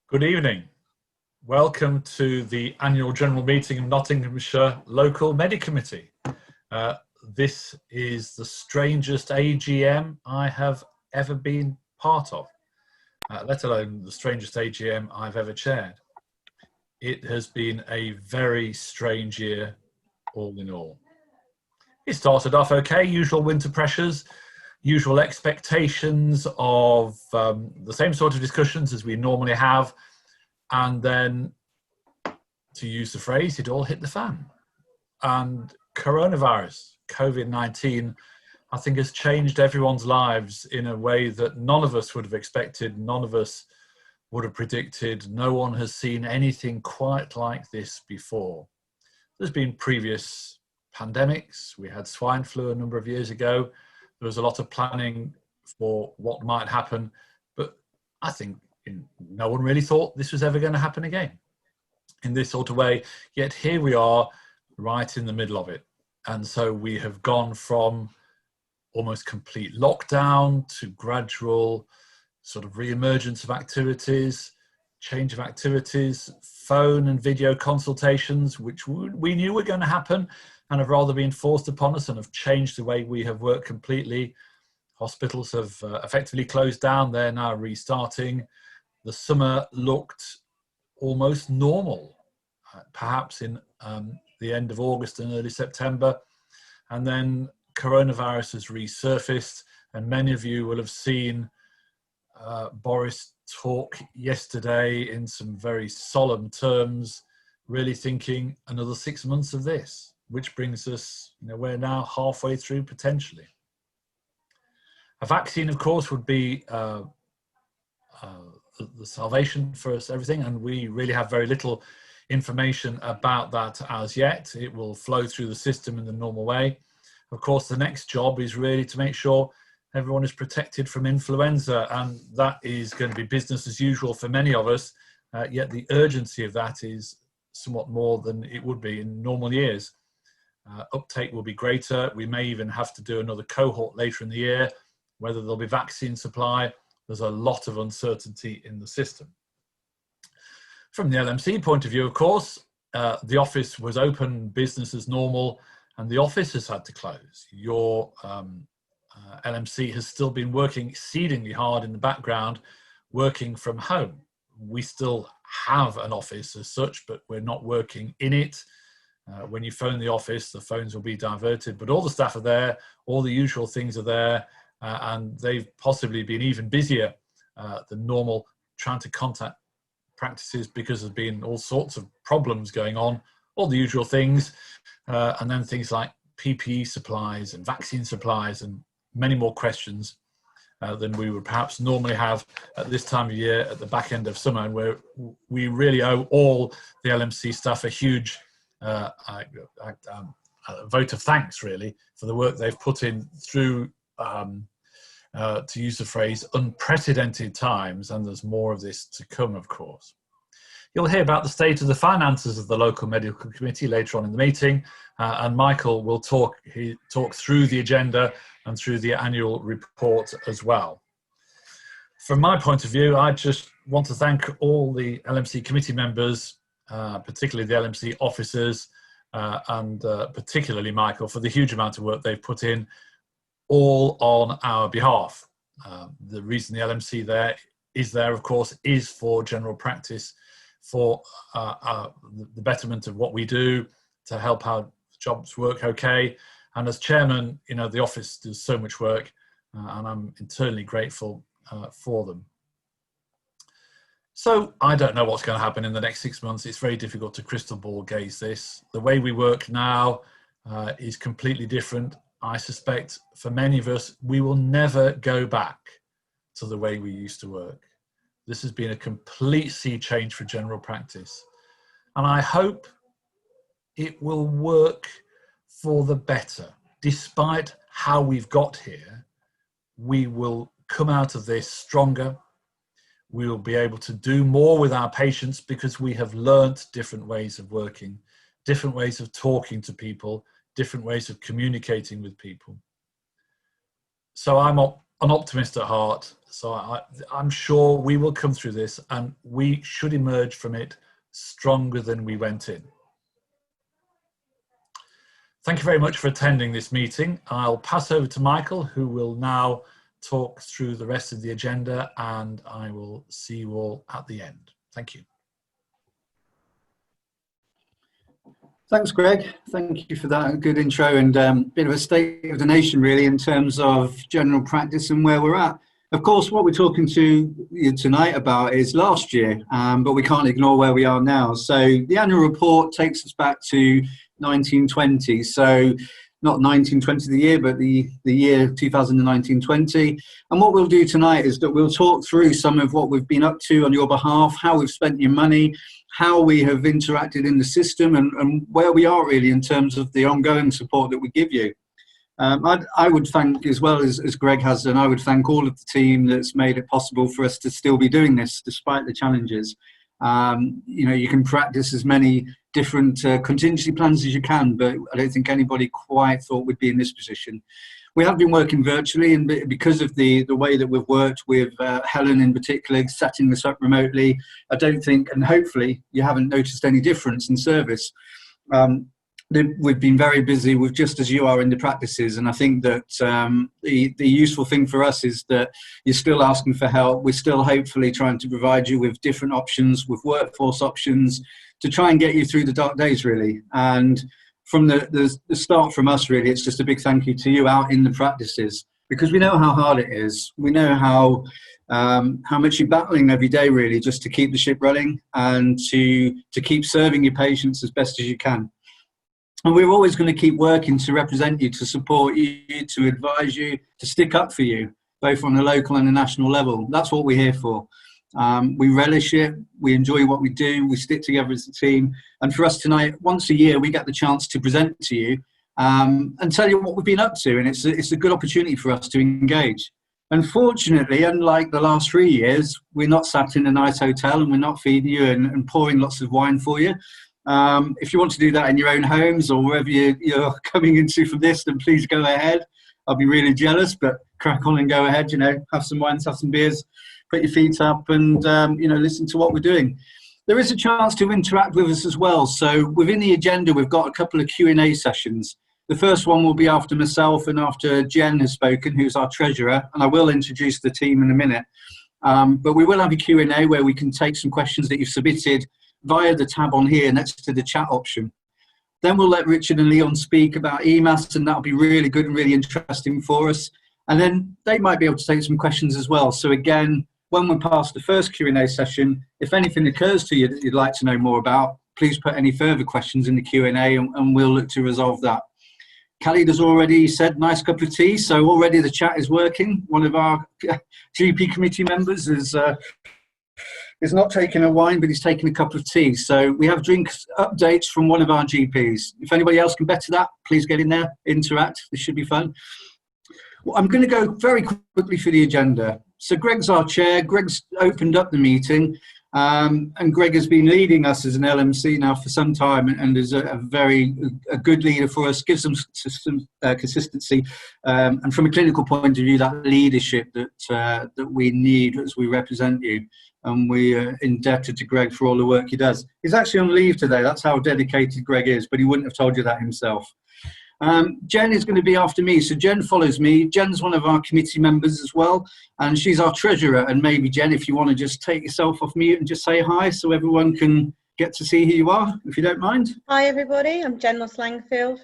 Good evening. Welcome to the annual general meeting of Nottinghamshire Local Medic Committee. This is the strangest AGM I have ever been part of, let alone the strangest AGM I've ever chaired. It has been a very strange year, all in all. It started off okay, usual winter pressures, usual expectations of the same sort of discussions as we normally have, and then, to use the phrase, it all hit the fan. And coronavirus, COVID-19, I think has changed everyone's lives in a way that none of us would have expected, none of us would have predicted. No one has seen anything quite like this before. There's been previous pandemics. We had swine flu a number of years ago. There was a lot of planning for what might happen, but I think no one really thought this was ever going to happen again in this sort of way. Yet here we are right in the middle of it. And so we have gone from almost complete lockdown to gradual sort of re-emergence of activities, change of activities, phone and video consultations, which we knew were going to happen and have rather been forced upon us and have changed the way we have worked completely. Hospitals have effectively closed down. They're now restarting. The summer looked almost normal, perhaps in the end of August and early September. And then coronavirus has resurfaced, and many of you will have seen Boris talk yesterday in some very solemn terms, really thinking another 6 months of this, which brings us, we're now halfway through potentially. A vaccine, of course, would be the salvation for us, everything, and we really have very little information about that as yet. It will flow through the system in the normal way. Of course, the next job is really to make sure everyone is protected from influenza, and that is going to be business as usual for many of us, yet the urgency of that is somewhat more than it would be in normal years. Uptake will be greater. We may even have to do another cohort later in the year, whether there'll be vaccine supply. There's a lot of uncertainty in the system. From the LMC point of view, of course, the office was open, business as normal, and the office has had to close. Your LMC has still been working exceedingly hard in the background, working from home. We still have an office as such, but we're not working in it. When you phone the office, the phones will be diverted, but all the staff are there, all the usual things are there, and they've possibly been even busier than normal trying to contact practices because there's been all sorts of problems going on, all the usual things, and then things like PPE supplies and vaccine supplies and many more questions than we would perhaps normally have at this time of year at the back end of summer, and where we really owe all the LMC staff a huge vote of thanks, really, for the work they've put in through, to use the phrase, unprecedented times, and there's more of this to come, of course. You'll hear about the state of the finances of the local medical committee later on in the meeting, and Michael will talk through the agenda and through the annual report as well. From my point of view, I just want to thank all the LMC committee members, particularly the LMC officers, and particularly Michael, for the huge amount of work they've put in, all on our behalf. The reason the LMC is there, of course, is for general practice, for the betterment of what we do, to help our jobs work okay. And as chairman, the office does so much work, and I'm eternally grateful for them. So I don't know what's going to happen in the next 6 months. It's very difficult to crystal ball gaze this. The way we work now is completely different. I suspect for many of us, we will never go back to the way we used to work. This has been a complete sea change for general practice. And I hope it will work for the better. Despite how we've got here, we will come out of this stronger. We will be able to do more with our patients because we have learnt different ways of working, different ways of talking to people, different ways of communicating with people. So I'm an optimist at heart. So I'm sure we will come through this and we should emerge from it stronger than we went in. Thank you very much for attending this meeting. I'll pass over to Michael, who will now talk through the rest of the agenda, and I will see you all at the end. Thank you. Thanks, Greg. Thank you for that good intro and bit of a state of the nation, really, in terms of general practice and where we're at. Of course, what we're talking to you tonight about is last year, but we can't ignore where we are now. So the annual report takes us back to 1920. So not 1920 the year, but the year 2019-20. And what we'll do tonight is that we'll talk through some of what we've been up to on your behalf, how we've spent your money, how we have interacted in the system, and where we are really in terms of the ongoing support that we give you. I would thank, as well as Greg has done, I would thank all of the team that's made it possible for us to still be doing this despite the challenges. You know, you can practice as many different contingency plans as you can, but I don't think anybody quite thought we'd be in this position. We have been working virtually, and because of the way that we've worked with Helen in particular, setting this up remotely, I don't think, and hopefully you haven't noticed any difference in service. We've been very busy with, just as you are, in the practices, and I think that the useful thing for us is that you're still asking for help. We're still hopefully trying to provide you with different options, with workforce options, to try and get you through the dark days, really. And from the start from us, really, it's just a big thank you to you out in the practices, because we know how hard it is. We know how much you're battling every day, really, just to keep the ship running and to keep serving your patients as best as you can. And we're always going to keep working to represent you, to support you, to advise you, to stick up for you, both on the local and the national level. That's what we're here for. We relish it, we enjoy what we do, we stick together as a team. And for us tonight, once a year, we get the chance to present to you and tell you what we've been up to. And it's a good opportunity for us to engage. Unfortunately, unlike the last 3 years, we're not sat in a nice hotel and we're not feeding you and pouring lots of wine for you. If you want to do that in your own homes or wherever you're coming into from this, then please go ahead. I'll be really jealous, but crack on and go ahead, you know, have some wines, have some beers, put your feet up and, you know, listen to what we're doing. There is a chance to interact with us as well. So within the agenda, we've got a couple of Q&A sessions. The first one will be after myself and after Jen has spoken, who's our treasurer, and I will introduce the team in a minute. But we will have a Q&A where we can take some questions that you've submitted via the tab on here next to the chat option. Then we'll let Richard and Leon speak about EMAS, and that'll be really good and really interesting for us. And then they might be able to take some questions as well. So again, when we're past the first Q&A session, if anything occurs to you that you'd like to know more about, please put any further questions in the Q&A and we'll look to resolve that. Khalid has already said nice cup of tea, so already the chat is working. One of our GP committee members is not taking a wine, but he's taking a cup of tea. So we have drink updates from one of our GPs. If anybody else can better that, please get in there, interact. This should be fun. Well, I'm going to go very quickly through the agenda. So Greg's our chair. Greg's opened up the meeting, and Greg has been leading us as an LMC now for some time, and is a good leader for us. Gives some consistency, and from a clinical point of view, that leadership that we need as we represent you. And we are indebted to Greg for all the work he does. He's actually on leave today. That's how dedicated Greg is, but he wouldn't have told you that himself. Jen is going to be after me. So Jen follows me. Jen's one of our committee members as well, and she's our treasurer. And maybe, Jen, if you want to just take yourself off mute and just say hi so everyone can get to see who you are, if you don't mind. Hi, everybody. I'm Jen Langfield.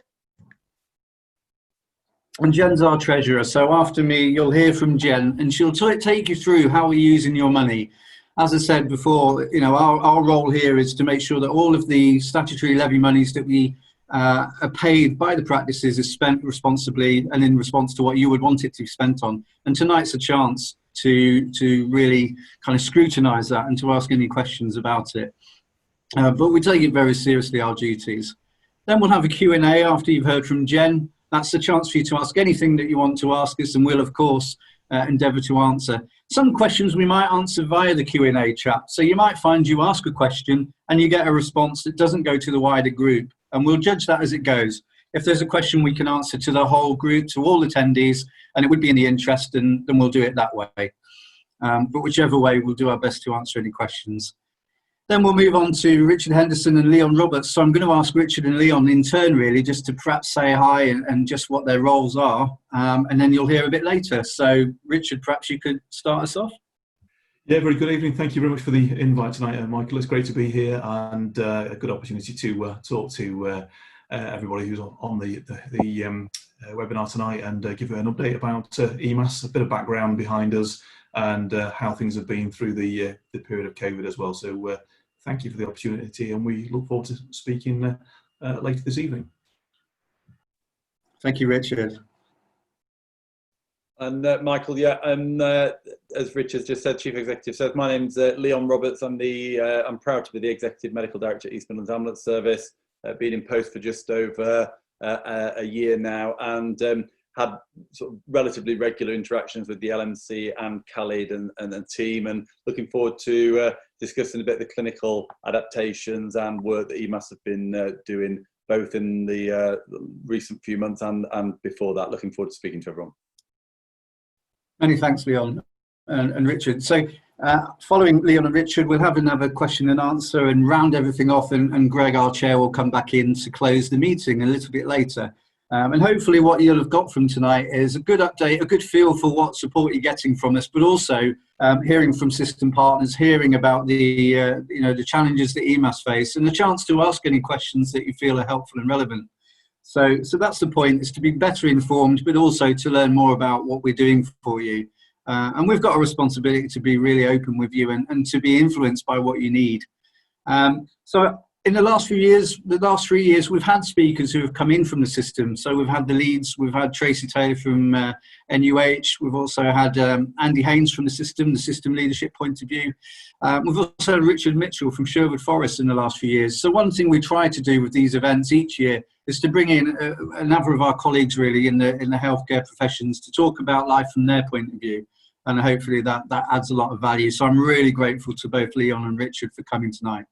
And Jen's our treasurer. So after me, you'll hear from Jen, and she'll take you through how we're using your money. As I said before, you know, our role here is to make sure that all of the statutory levy monies that we are paid by the practices is spent responsibly and in response to what you would want it to be spent on. And tonight's a chance to really kind of scrutinise that and to ask any questions about it. But we take it very seriously, our duties. Then we'll have a Q&A after you've heard from Jen. That's the chance for you to ask anything that you want to ask us, and we'll, of course, endeavour to answer. Some questions we might answer via the Q&A chat. So you might find you ask a question and you get a response that doesn't go to the wider group, and we'll judge that as it goes. If there's a question we can answer to the whole group, to all attendees, and it would be in the interest, then we'll do it that way. but whichever way, we'll do our best to answer any questions. Then we'll move on to Richard Henderson and Leon Roberts. So I'm going to ask Richard and Leon in turn, really, just to perhaps say hi and just what their roles are, and then you'll hear a bit later. So Richard, perhaps you could start us off. Yeah, very good evening. Thank you very much for the invite tonight, Michael. It's great to be here and a good opportunity to talk to everybody who's on the webinar tonight and give you an update about EMAS, a bit of background behind us, and how things have been through the period of COVID as well. So thank you for the opportunity, and we look forward to speaking later this evening. Thank you, Richard. And Michael, yeah, as Richard just said, Chief Executive said, my name's Leon Roberts. I'm proud to be the Executive Medical Director at East Midlands Ambulance Service. Been in post for just over a year now, and had sort of relatively regular interactions with the LMC and Khalid and the team, and looking forward to discussing a bit of the clinical adaptations and work that EMAS have been doing, both in the recent few months and before that. Looking forward to speaking to everyone. Many thanks, Leon and Richard. So following Leon and Richard, we'll have another question and answer and round everything off, and Greg, our chair, will come back in to close the meeting a little bit later. And hopefully what you'll have got from tonight is a good update, a good feel for what support you're getting from us, but also hearing from system partners, hearing about the the challenges that EMAS face, and the chance to ask any questions that you feel are helpful and relevant. So that's the point, is to be better informed, but also to learn more about what we're doing for you. And we've got a responsibility to be really open with you and to be influenced by what you need. So in the last 3 years, we've had speakers who have come in from the system. So we've had the leads, we've had Tracy Taylor from NUH, we've also had Andy Haynes from the system leadership point of view. We've also had Richard Mitchell from Sherwood Forest in the last few years. So one thing we try to do with these events each year is to bring in another of our colleagues really in the healthcare professions to talk about life from their point of view. And hopefully that adds a lot of value. So I'm really grateful to both Leon and Richard for coming tonight.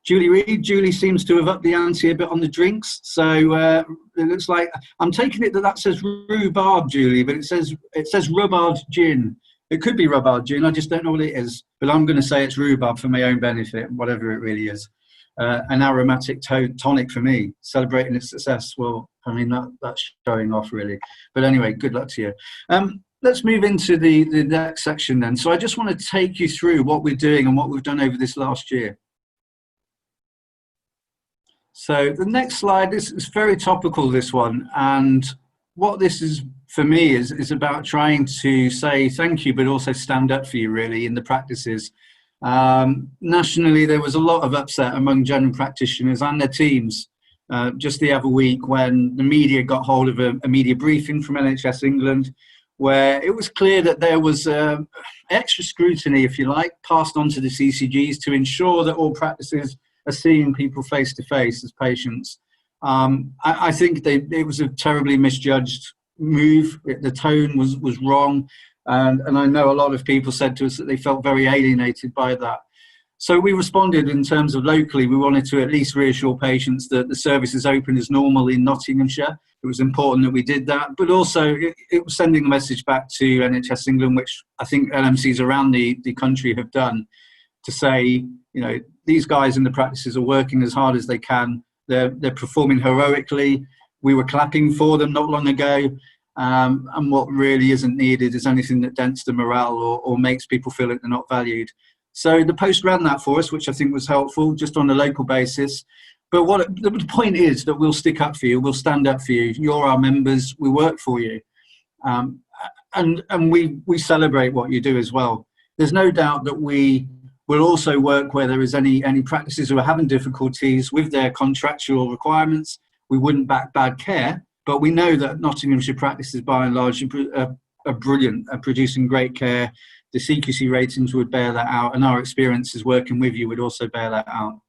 Julie Reid. Julie seems to have upped the ante a bit on the drinks. So it looks like, I'm taking it that says rhubarb, Julie, but it says rhubarb gin. It could be rhubarb gin, I just don't know what it is. But I'm going to say it's rhubarb for my own benefit, whatever it really is. An aromatic tonic for me, celebrating its success. Well, I mean, that's showing off really. But anyway, good luck to you. Let's move into the next section then. So I just want to take you through what we're doing and what we've done over this last year. So the next slide is very topical, this one. And what this is for me is about trying to say thank you, but also stand up for you really in the practices. Nationally, there was a lot of upset among general practitioners and their teams just the other week when the media got hold of a media briefing from NHS England, where it was clear that there was extra scrutiny, if you like, passed on to the CCGs to ensure that all practices are seeing people face to face as patients. I think it was a terribly misjudged move. The tone was wrong. And I know a lot of people said to us that they felt very alienated by that. So we responded in terms of locally. We wanted to at least reassure patients that the service is open as normal in Nottinghamshire. It was important that we did that, but also it was sending a message back to NHS England, which I think LMCs around the country have done, to say, these guys in the practices are working as hard as they can. They're performing heroically. We were clapping for them not long ago. And what really isn't needed is anything that dents the morale or makes people feel that they're not valued. So the Post ran that for us, which I think was helpful, just on a local basis. But the point is that we'll stick up for you, we'll stand up for you. You're our members, we work for you. And we celebrate what you do as well. There's no doubt that we will also work where there is any practices who are having difficulties with their contractual requirements. We wouldn't back bad care, but we know that Nottinghamshire practices by and large are brilliant at producing great care. The CQC ratings would bear that out, and our experiences working with you would also bear that out.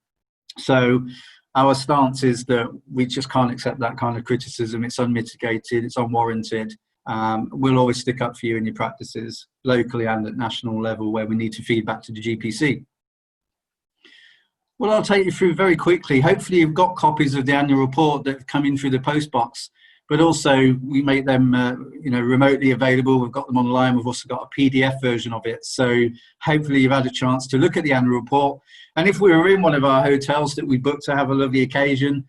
So our stance is that we just can't accept that kind of criticism. It's unmitigated, it's unwarranted. We'll always stick up for you in your practices, locally and at national level, where we need to feed back to the GPC. Well, I'll take you through very quickly. Hopefully you've got copies of the annual report that have come in through the post box. but also we make them remotely available. We've got them online. We've also got a PDF version of it. So hopefully you've had a chance to look at the annual report. And if we were in one of our hotels that we booked to have a lovely occasion,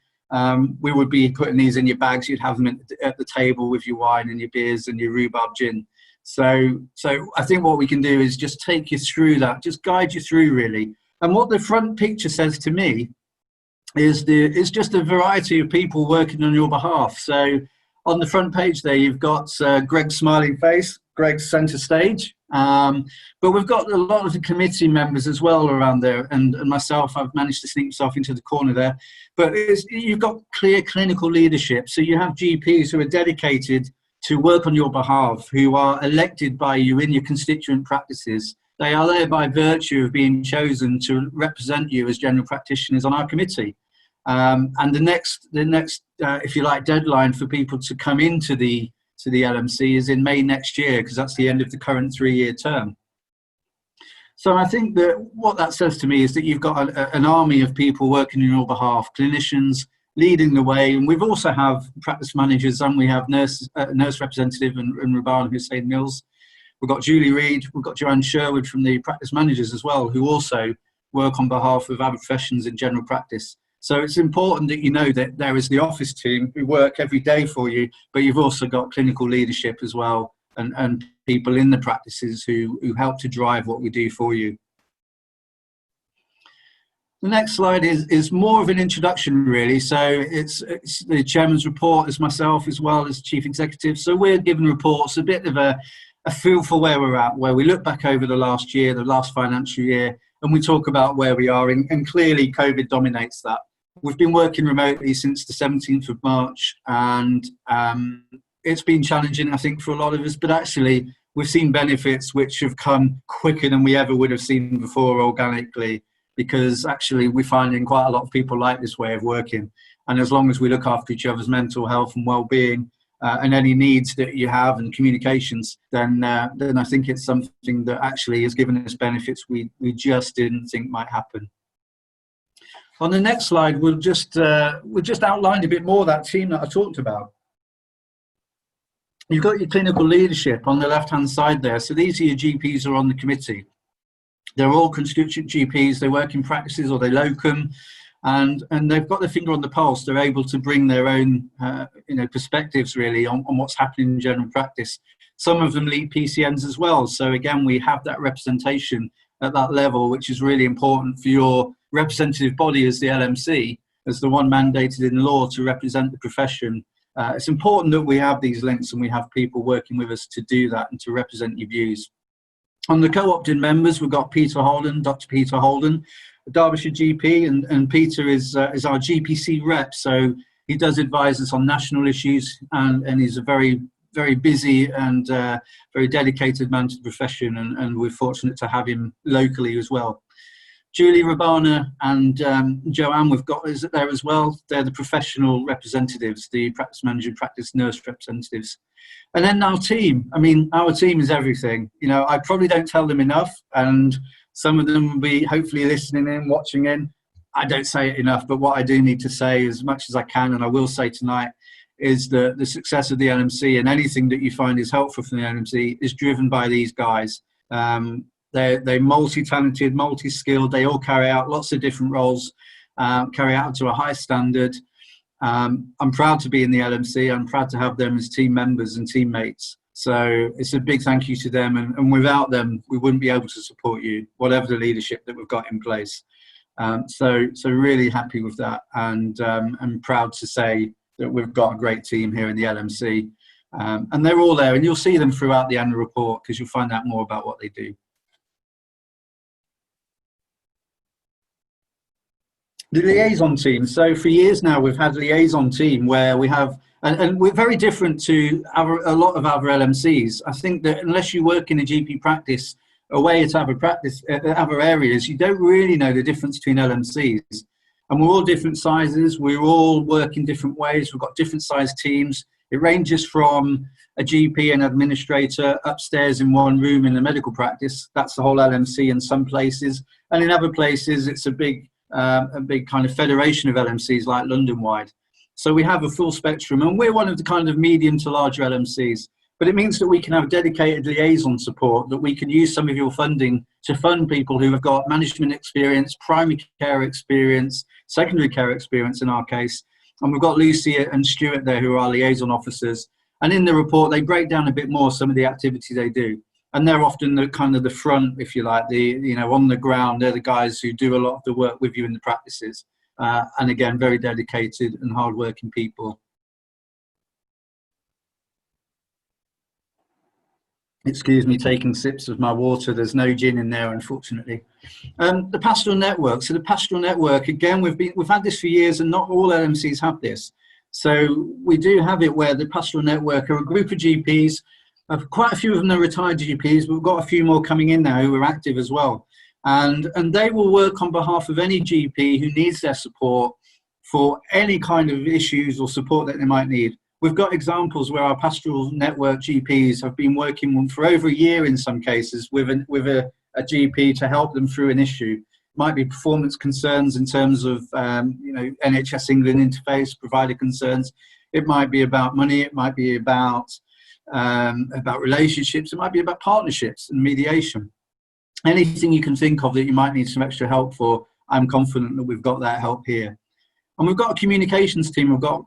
we would be putting these in your bags. You'd have them at the table with your wine and your beers and your rhubarb gin. So I think what we can do is just take you through that, just guide you through really. And what the front picture says to me is just a variety of people working on your behalf. So on the front page there, you've got Greg's smiling face, Greg's centre stage. But we've got a lot of the committee members as well around there, and myself, I've managed to sneak myself into the corner there. But you've got clear clinical leadership. So you have GPs who are dedicated to work on your behalf, who are elected by you in your constituent practices. They are there by virtue of being chosen to represent you as general practitioners on our committee. And the next, if you like, deadline for people to come into the LMC is in May next year, because that's the end of the current 3-year term. So I think that what that says to me is that you've got an army of people working on your behalf, clinicians leading the way, and we've also have practice managers, and we have nurse representative and Rabban Hussein Mills. We've got Julie Reid, we've got Joanne Sherwood from the practice managers as well, who also work on behalf of other professions in general practice. So it's important that you know that there is the office team who work every day for you, but you've also got clinical leadership as well, and people in the practices who help to drive what we do for you. The next slide is more of an introduction really. So it's the chairman's report, as myself as well as chief executive. So we're given reports, a bit of a feel for where we're at, where we look back over the last year, the last financial year, and we talk about where we are, and clearly COVID dominates that. We've been working remotely since the 17th of March, and it's been challenging, I think, for a lot of us, but actually we've seen benefits which have come quicker than we ever would have seen before organically, because actually we're finding quite a lot of people like this way of working. And as long as we look after each other's mental health and well-being and any needs that you have and communications, then I think it's something that actually has given us benefits we just didn't think might happen. On the next slide, we'll just outline a bit more that team that I talked about. You've got your clinical leadership on the left-hand side there. So these are your GPs who are on the committee. They're all constituent GPs. They work in practices or they locum, and they've got their finger on the pulse. They're able to bring their own perspectives really on what's happening in general practice. Some of them lead PCNs as well. So again, we have that representation at that level, which is really important for your representative body as the LMC, as the one mandated in law to represent the profession. It's important that we have these links and we have people working with us to do that and to represent your views. On the co-opted members, we've got Peter Holden, Dr. Peter Holden, a Derbyshire GP, and Peter is our GPC rep, so he does advise us on national issues, and he's a very, very busy and very dedicated man to the profession, and we're fortunate to have him locally as well. Julie, Rabana and Joanne, we've got there as well. They're the professional representatives, the practice manager, practice nurse representatives. And then our team. I mean, our team is everything. You know, I probably don't tell them enough, and some of them will be hopefully listening in, watching in. I don't say it enough, but what I do need to say as much as I can, and I will say tonight, is that the success of the LMC and anything that you find is helpful from the LMC is driven by these guys. They're multi-talented, multi-skilled. They all carry out lots of different roles, carry out to a high standard. I'm proud to be in the LMC. I'm proud to have them as team members and teammates. So it's a big thank you to them. And without them, we wouldn't be able to support you, whatever the leadership that we've got in place. So really happy with that. And I'm proud to say that we've got a great team here in the LMC. And they're all there. And you'll see them throughout the annual report because you'll find out more about what they do. The liaison team. So for years now, we've had a liaison team where we have, and we're very different to a lot of other LMCs. I think that unless you work in a GP practice away at other areas, you don't really know the difference between LMCs. And we're all different sizes. We all work in different ways. We've got different sized teams. It ranges from a GP and administrator upstairs in one room in the medical practice. That's the whole LMC in some places. And in other places, it's a big kind of federation of LMCs like London-wide. So we have a full spectrum, and we're one of the kind of medium to larger LMCs. But it means that we can have dedicated liaison support, that we can use some of your funding to fund people who have got management experience, primary care experience, secondary care experience in our case. And we've got Lucy and Stuart there who are our liaison officers. And in the report, they break down a bit more some of the activity they do. And they're often the kind of the front, if you like, on the ground. They're the guys who do a lot of the work with you in the practices. And again, very dedicated and hardworking people. Excuse me taking sips of my water. There's no gin in there, unfortunately. The pastoral network. So the pastoral network, again, we've had this for years, and not all LMCs have this. So we do have it where the pastoral network are a group of GPs. Quite a few of them are retired GPs, but we've got a few more coming in now who are active as well. And they will work on behalf of any GP who needs their support for any kind of issues or support that they might need. We've got examples where our pastoral network GPs have been working for over a year in some cases with a GP to help them through an issue. It might be performance concerns in terms of NHS England interface, provider concerns. It might be about money. It might be about relationships. It might be about partnerships and mediation. Anything you can think of that you might need some extra help for, I'm confident that we've got that help here. And we've got a communications team. We've got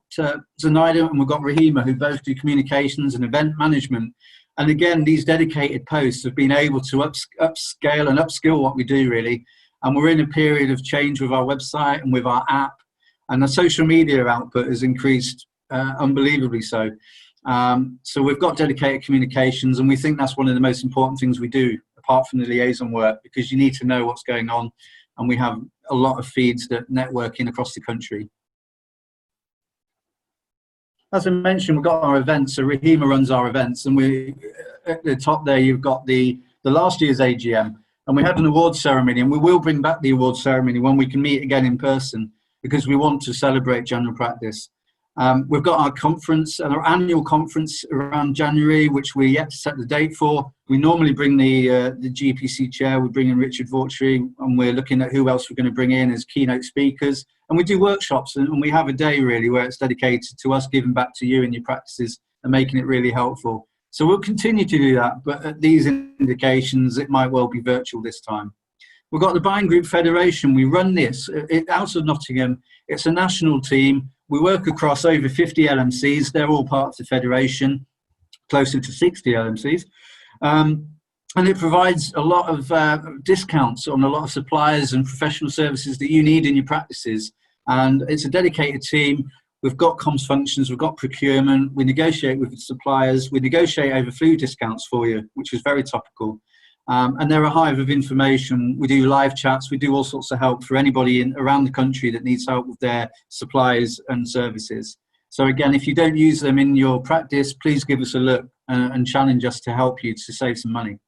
Zenaida and we've got Rahima, who both do communications and event management. And again, these dedicated posts have been able to upscale and upskill what we do, really. And we're in a period of change with our website and with our app. And the social media output has increased unbelievably so. So we've got dedicated communications, and we think that's one of the most important things we do, apart from the liaison work, because you need to know what's going on. And we have a lot of feeds that network in across the country. As I mentioned, we've got our events. So Rahima runs our events, and we at the top there you've got the last year's AGM, and we had an awards ceremony, and we will bring back the awards ceremony when we can meet again in person, because we want to celebrate general practice. We've got our conference, our annual conference around January, which we're yet to set the date for. We normally bring the GPC chair, we bring in Richard Henderson, and we're looking at who else we're going to bring in as keynote speakers. And we do workshops, and we have a day really where it's dedicated to us giving back to you in your practices and making it really helpful. So we'll continue to do that, but at these indications, it might well be virtual this time. We've got the Buying Group Federation. We run this out of Nottingham. It's a national team. We work across over 50 LMCs. They're all part of the federation, closer to 60 LMCs. And it provides a lot of discounts on a lot of suppliers and professional services that you need in your practices. And it's a dedicated team. We've got comms functions, we've got procurement, we negotiate with the suppliers, we negotiate over food discounts for you, which is very topical. And they're a hive of information. We do live chats. We do all sorts of help for anybody around the country that needs help with their supplies and services. So again, if you don't use them in your practice, please give us a look and challenge us to help you to save some money.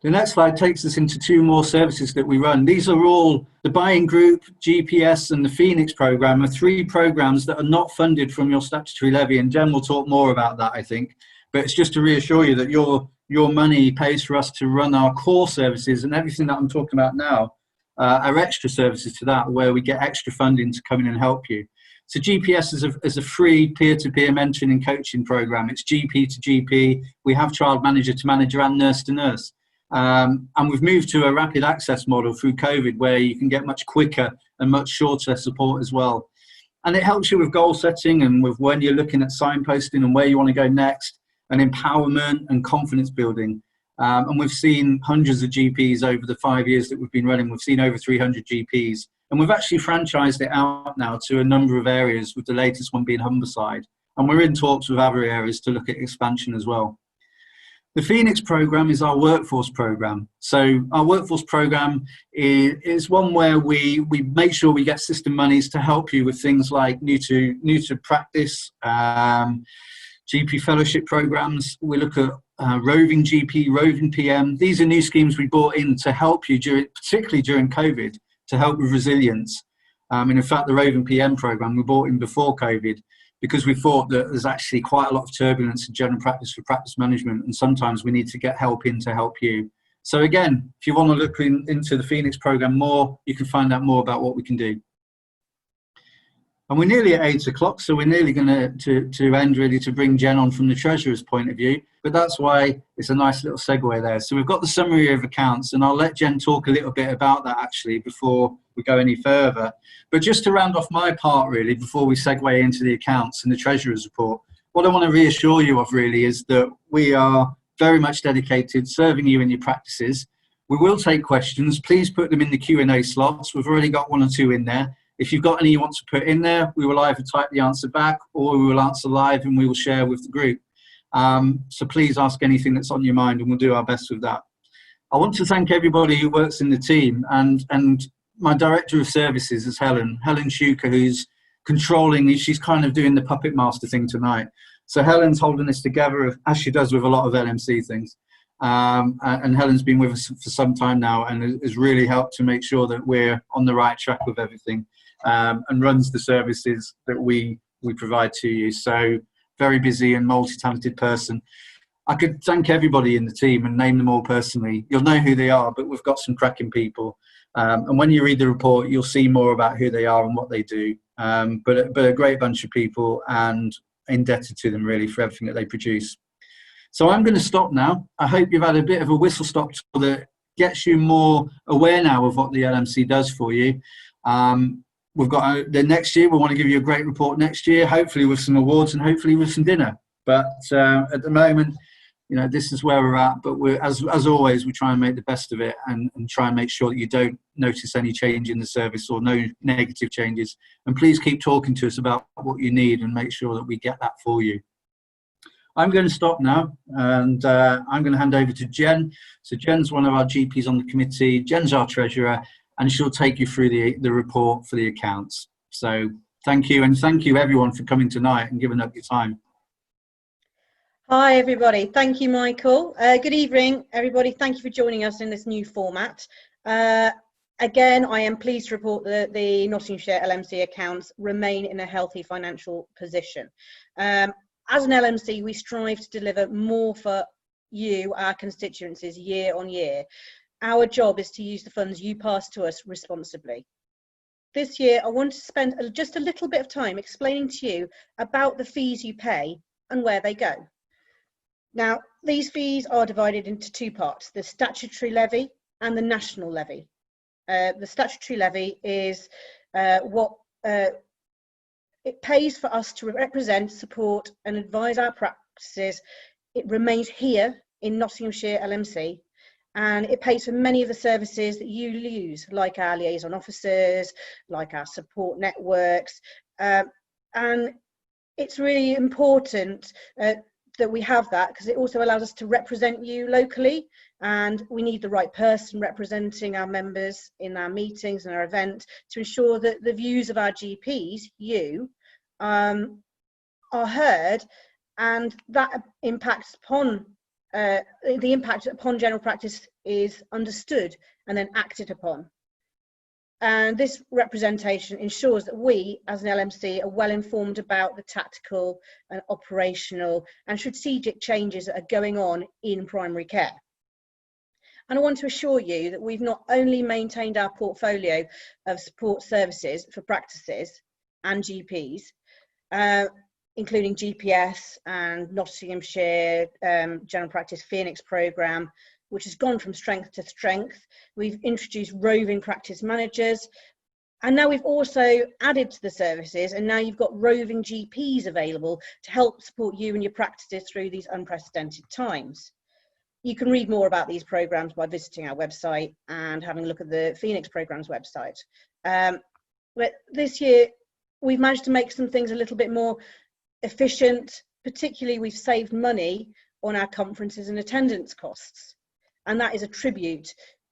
The next slide takes us into two more services that we run. These are all the Buying Group, GPS, and the Phoenix program are three programs that are not funded from your statutory levy. And Jen will talk more about that, I think. But it's just to reassure you that your money pays for us to run our core services, and everything that I'm talking about now are extra services to that, where we get extra funding to come in and help you. So GPS is a free peer-to-peer mentoring and coaching program. It's GP to GP. We have child manager to manager and nurse to nurse. And we've moved to a rapid access model through COVID, where you can get much quicker and much shorter support as well. And it helps you with goal setting and with when you're looking at signposting and where you want to go next, and empowerment and confidence building. And we've seen hundreds of GPs over the 5 years that we've been running. We've seen over 300 GPs. And we've actually franchised it out now to a number of areas, with the latest one being Humberside. And we're in talks with other areas to look at expansion as well. The Phoenix program is our workforce program. So our workforce program is one where we make sure we get system monies to help you with things like new to practice, GP fellowship programs. We look at roving GP, roving PM. These are new schemes we brought in to help you, particularly during COVID, to help with resilience. And in fact, the roving PM program we brought in before COVID, because we thought that there's actually quite a lot of turbulence in general practice for practice management, and sometimes we need to get help in to help you. So again, if you want to look into the Phoenix program more, you can find out more about what we can do. And we're nearly at 8 o'clock, so we're nearly going to end really to bring Jen on from the Treasurer's point of view. But that's why it's a nice little segue there. So we've got the summary of accounts, and I'll let Jen talk a little bit about that actually before we go any further. But just to round off my part really, before we segue into the accounts and the Treasurer's report, what I want to reassure you of really is that we are very much dedicated serving you in your practices. We will take questions. Please put them in the Q&A slots. We've already got 1 or 2 in there. If you've got any you want to put in there, we will either type the answer back or we will answer live and we will share with the group. So please ask anything that's on your mind and we'll do our best with that. I want to thank everybody who works in the team, and my Director of Services is Helen Shuker, who's controlling, she's kind of doing the puppet master thing tonight. So Helen's holding this together, as she does with a lot of LMC things. And Helen's been with us for some time now and has really helped to make sure that we're on the right track with everything, and runs the services that we provide to you. So very busy and multi-talented person. I could thank everybody in the team and name them all personally. You'll know who they are, but we've got some cracking people. And when you read the report, you'll see more about who they are and what they do. But a great bunch of people, and indebted to them really for everything that they produce. So I'm going to stop now. I hope you've had a bit of a whistle stop tour that gets you more aware now of what the LMC does for you. We've got the next year, we want to give you a great report next year, hopefully with some awards and hopefully with some dinner. But at the moment, you know, this is where we're at. But we're, as always, we try and make the best of it and try and make sure that you don't notice any change in the service or no negative changes. And please keep talking to us about what you need and make sure that we get that for you. I'm going to stop now, and I'm going to hand over to Jen. So Jen's one of our GPs on the committee. Jen's our treasurer, and she'll take you through the report for the accounts. So thank you, and thank you everyone for coming tonight and giving up your time. Hi everybody, thank you Michael. Good evening everybody, thank you for joining us in this new format. Again, I am pleased to report that the Nottinghamshire LMC accounts remain in a healthy financial position. As an LMC, we strive to deliver more for you, our constituencies, year on year. Our job is to use the funds you pass to us responsibly. This year, I want to spend just a little bit of time explaining to you about the fees you pay and where they go. Now, these fees are divided into 2 parts, the statutory levy and the national levy. The statutory levy is what it pays for us to represent, support and advise our practices. It remains here in Nottinghamshire LMC, and it pays for many of the services that you use, like our liaison officers, like our support networks. And it's really important that we have that, because it also allows us to represent you locally, and we need the right person representing our members in our meetings and our event to ensure that the views of our GPs, you, are heard, and that impacts upon the impact upon general practice is understood and then acted upon. And this representation ensures that we, as an LMC, are well informed about the tactical and operational and strategic changes that are going on in primary care. And I want to assure you that we've not only maintained our portfolio of support services for practices and GPs, including GPS and Nottinghamshire General Practice Phoenix programme, which has gone from strength to strength. We've introduced roving practice managers, and now we've also added to the services, and now you've got roving GPs available to help support you and your practices through these unprecedented times. You can read more about these programs by visiting our website and having a look at the Phoenix program's website. But this year, we've managed to make some things a little bit more efficient. Particularly, we've saved money on our conferences and attendance costs. And that is a tribute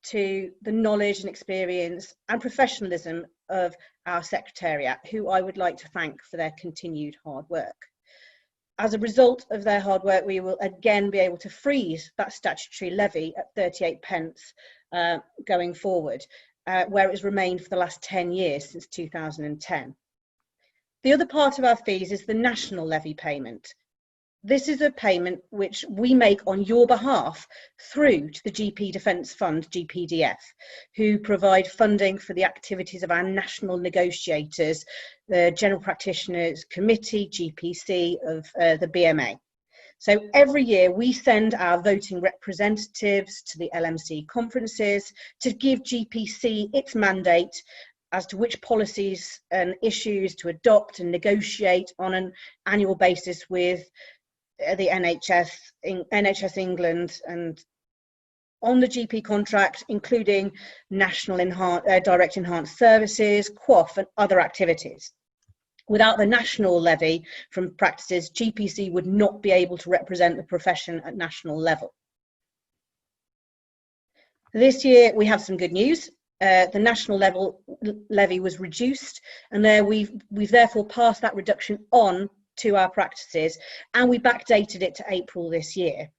to the knowledge and experience and professionalism of our Secretariat, who I would like to thank for their continued hard work. As a result of their hard work, we will again be able to freeze that statutory levy at 38p going forward, where it has remained for the last 10 years, since 2010. The other part of our fees is the national levy payment. This is a payment which we make on your behalf through to the GP Defence Fund, GPDF, who provide funding for the activities of our national negotiators, the General Practitioners Committee, GPC of the BMA. So every year we send our voting representatives to the LMC conferences to give GPC its mandate as to which policies and issues to adopt and negotiate on an annual basis with the NHS England, and on the GP contract, including national direct enhanced services, QOF and other activities. Without the national levy from practices, GPC would not be able to represent the profession at national level. This year we have some good news. The national levy was reduced, and we've therefore passed that reduction on to our practices, and we backdated it to April this year.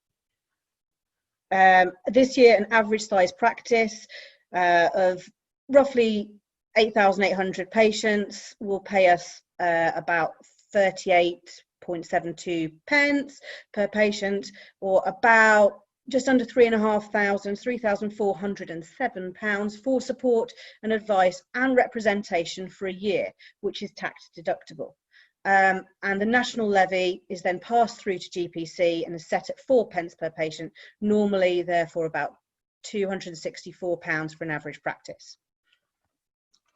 This year, an average size practice of roughly 8,800 patients will pay us about 38.72 pence per patient, or about just under £3,407 for support and advice and representation for a year, which is tax deductible. And the national levy is then passed through to GPC and is set at 4 pence per patient, normally therefore about £264 for an average practice.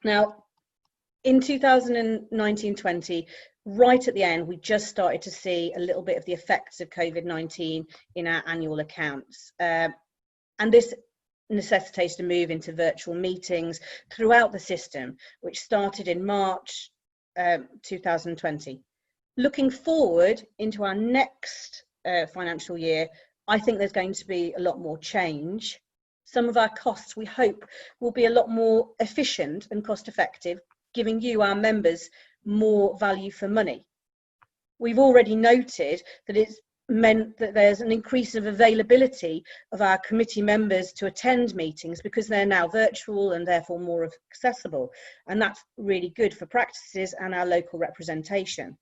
Now, in 2019-20, right at the end, we just started to see a little bit of the effects of COVID-19 in our annual accounts. And this necessitated a move into virtual meetings throughout the system, which started in March 2020. Looking forward into our next financial year, I think there's going to be a lot more change. Some of our costs, we hope, will be a lot more efficient and cost effective, giving you, our members, more value for money. We've already noted that it's meant that there's an increase of availability of our committee members to attend meetings because they're now virtual and therefore more accessible, and that's really good for practices and our local representation.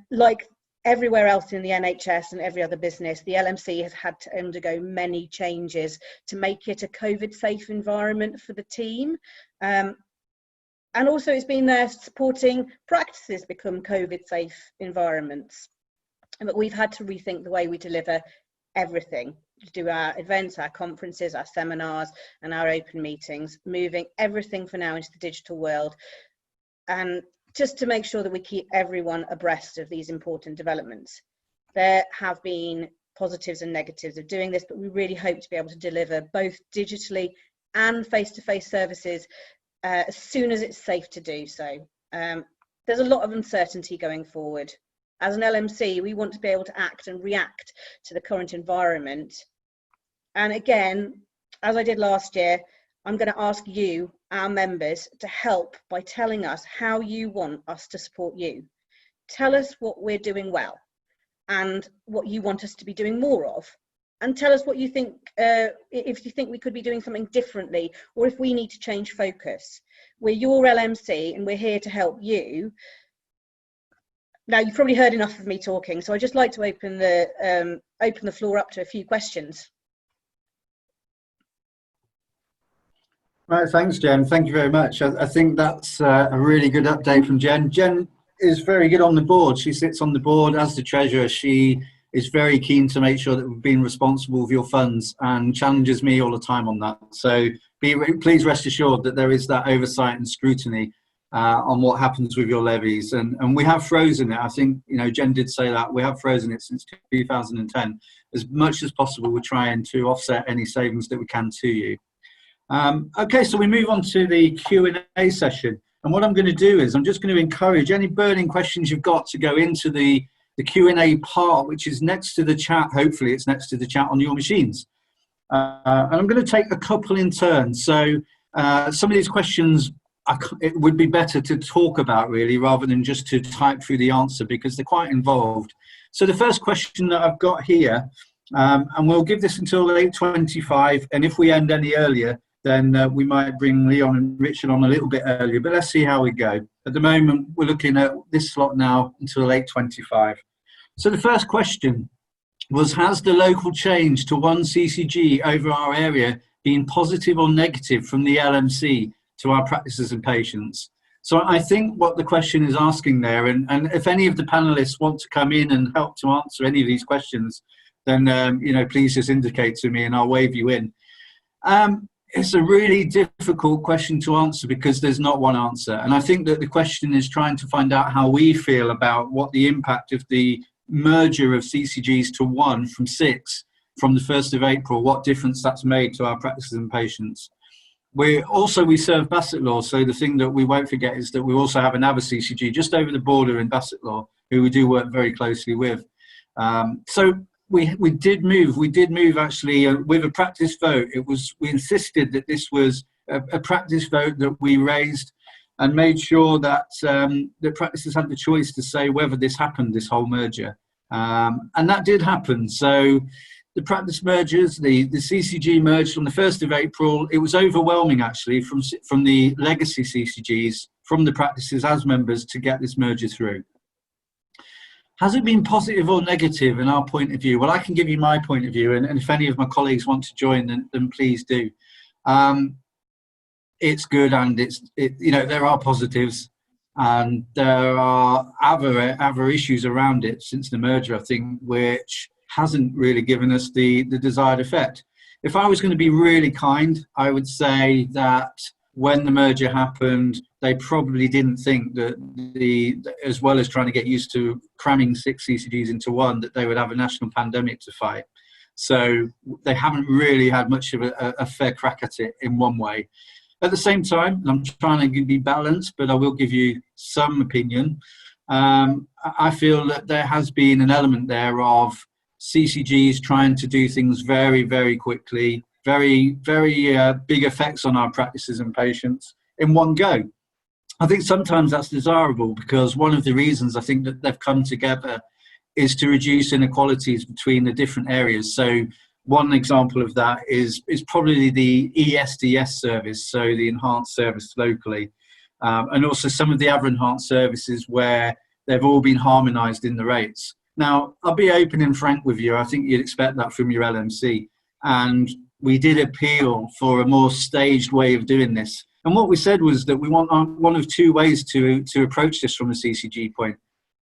Like everywhere else in the NHS and every other business, the LMC has had to undergo many changes to make it a COVID-safe environment for the team. And also it's been there supporting practices become COVID-safe environments. But we've had to rethink the way we deliver everything, to do our events, our conferences, our seminars and our open meetings, moving everything for now into the digital world, and just to make sure that we keep everyone abreast of these important developments. There have been positives and negatives of doing this, but we really hope to be able to deliver both digitally and face-to-face services as soon as it's safe to do so. There's a lot of uncertainty going forward. As an LMC, we want to be able to act and react to the current environment. And again, as I did last year, I'm going to ask you, our members, to help by telling us how you want us to support you. Tell us what we're doing well and what you want us to be doing more of. And tell us what you think, if you think we could be doing something differently, or if we need to change focus. We're your LMC and we're here to help you. Now, you've probably heard enough of me talking, so I'd just like to open the floor up to a few questions. Right, thanks, Jen. Thank you very much. I think that's a really good update from Jen. Jen is very good on the board. She sits on the board as the treasurer. She is very keen to make sure that we've been responsible with your funds and challenges me all the time on that. So please rest assured that there is that oversight and scrutiny on what happens with your levies, and we have frozen it. I think, you know, Jen did say that we have frozen it since 2010. As much as possible, we're trying to offset any savings that we can to you. Okay, so we move on to the Q&A session, and what I'm going to do is I'm just going to encourage any burning questions you've got to go into the Q&A part, which is next to the chat. Hopefully it's next to the chat on your machines, and I'm going to take a couple in turn. So some of these questions it would be better to talk about, really, rather than just to type through the answer, because they're quite involved. So the first question that I've got here, and we'll give this until 8:25, and if we end any earlier, then we might bring Leon and Richard on a little bit earlier, but let's see how we go. At the moment, we're looking at this slot now until 8:25. So the first question was, has the local change to one CCG over our area been positive or negative from the LMC to our practices and patients? So I think what the question is asking there, and if any of the panelists want to come in and help to answer any of these questions, then please just indicate to me and I'll wave you in. It's a really difficult question to answer because there's not one answer. And I think that the question is trying to find out how we feel about what the impact of the merger of CCGs to one from 6 from the 1st of April, what difference that's made to our practices and patients. We serve Bassetlaw, so the thing that we won't forget is that we also have another CCG just over the border in Bassetlaw, who we do work very closely with. So we did move actually with a practice vote. We insisted that this was a practice vote that we raised and made sure that the practices had the choice to say whether this happened, this whole merger. And that did happen. So the practice mergers, the CCG merged on the 1st of April. It was overwhelming actually from the legacy CCGs, from the practices as members to get this merger through. Has it been positive or negative in our point of view? Well, I can give you my point of view, and if any of my colleagues want to join, then please do. It's good, and there are positives, and there are other issues around it since the merger, I think, which hasn't really given us the desired effect. If I was going to be really kind, I would say that when the merger happened, they probably didn't think that as well as trying to get used to cramming 6 CCGs into one, that they would have a national pandemic to fight. So they haven't really had much of a fair crack at it in one way. At the same time, I'm trying to be balanced, but I will give you some opinion. I feel that there has been an element there of CCGs trying to do things very, very quickly, very, very big effects on our practices and patients in one go. I think sometimes that's desirable because one of the reasons I think that they've come together is to reduce inequalities between the different areas. So one example of that is probably the ESDS service, so the enhanced service locally, and also some of the other enhanced services where they've all been harmonised in the rates. Now, I'll be open and frank with you. I think you'd expect that from your LMC. And we did appeal for a more staged way of doing this. And what we said was that we want one of 2 ways to approach this from a CCG point.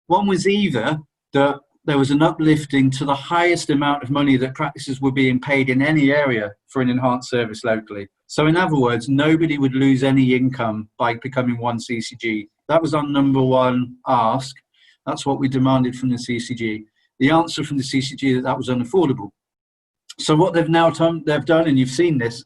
One was either that there was an uplifting to the highest amount of money that practices were being paid in any area for an enhanced service locally. So in other words, nobody would lose any income by becoming one CCG. That was our number 1 ask. That's what we demanded from the CCG. The answer from the CCG that was unaffordable. So what they've done, and you've seen this,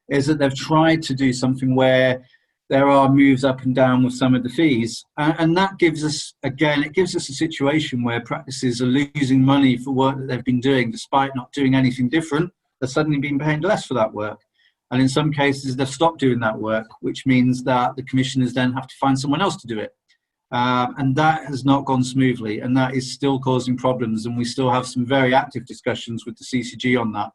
is that they've tried to do something where there are moves up and down with some of the fees. And that gives us, again, it gives us a situation where practices are losing money for work that they've been doing despite not doing anything different. They're suddenly being paid less for that work. And in some cases, they've stopped doing that work, which means that the commissioners then have to find someone else to do it. And that has not gone smoothly, and that is still causing problems, and we still have some very active discussions with the CCG on that.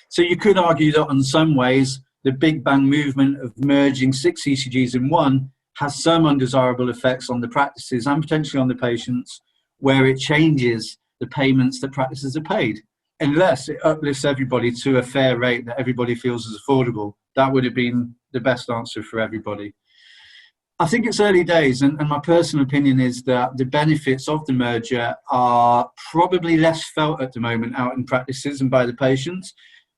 So you could argue that in some ways the Big Bang movement of merging 6 CCGs in one has some undesirable effects on the practices and potentially on the patients, where it changes the payments that practices are paid. Unless it uplifts everybody to a fair rate that everybody feels is affordable, that would have been the best answer for everybody. I think it's early days, and my personal opinion is that the benefits of the merger are probably less felt at the moment out in practices and by the patients.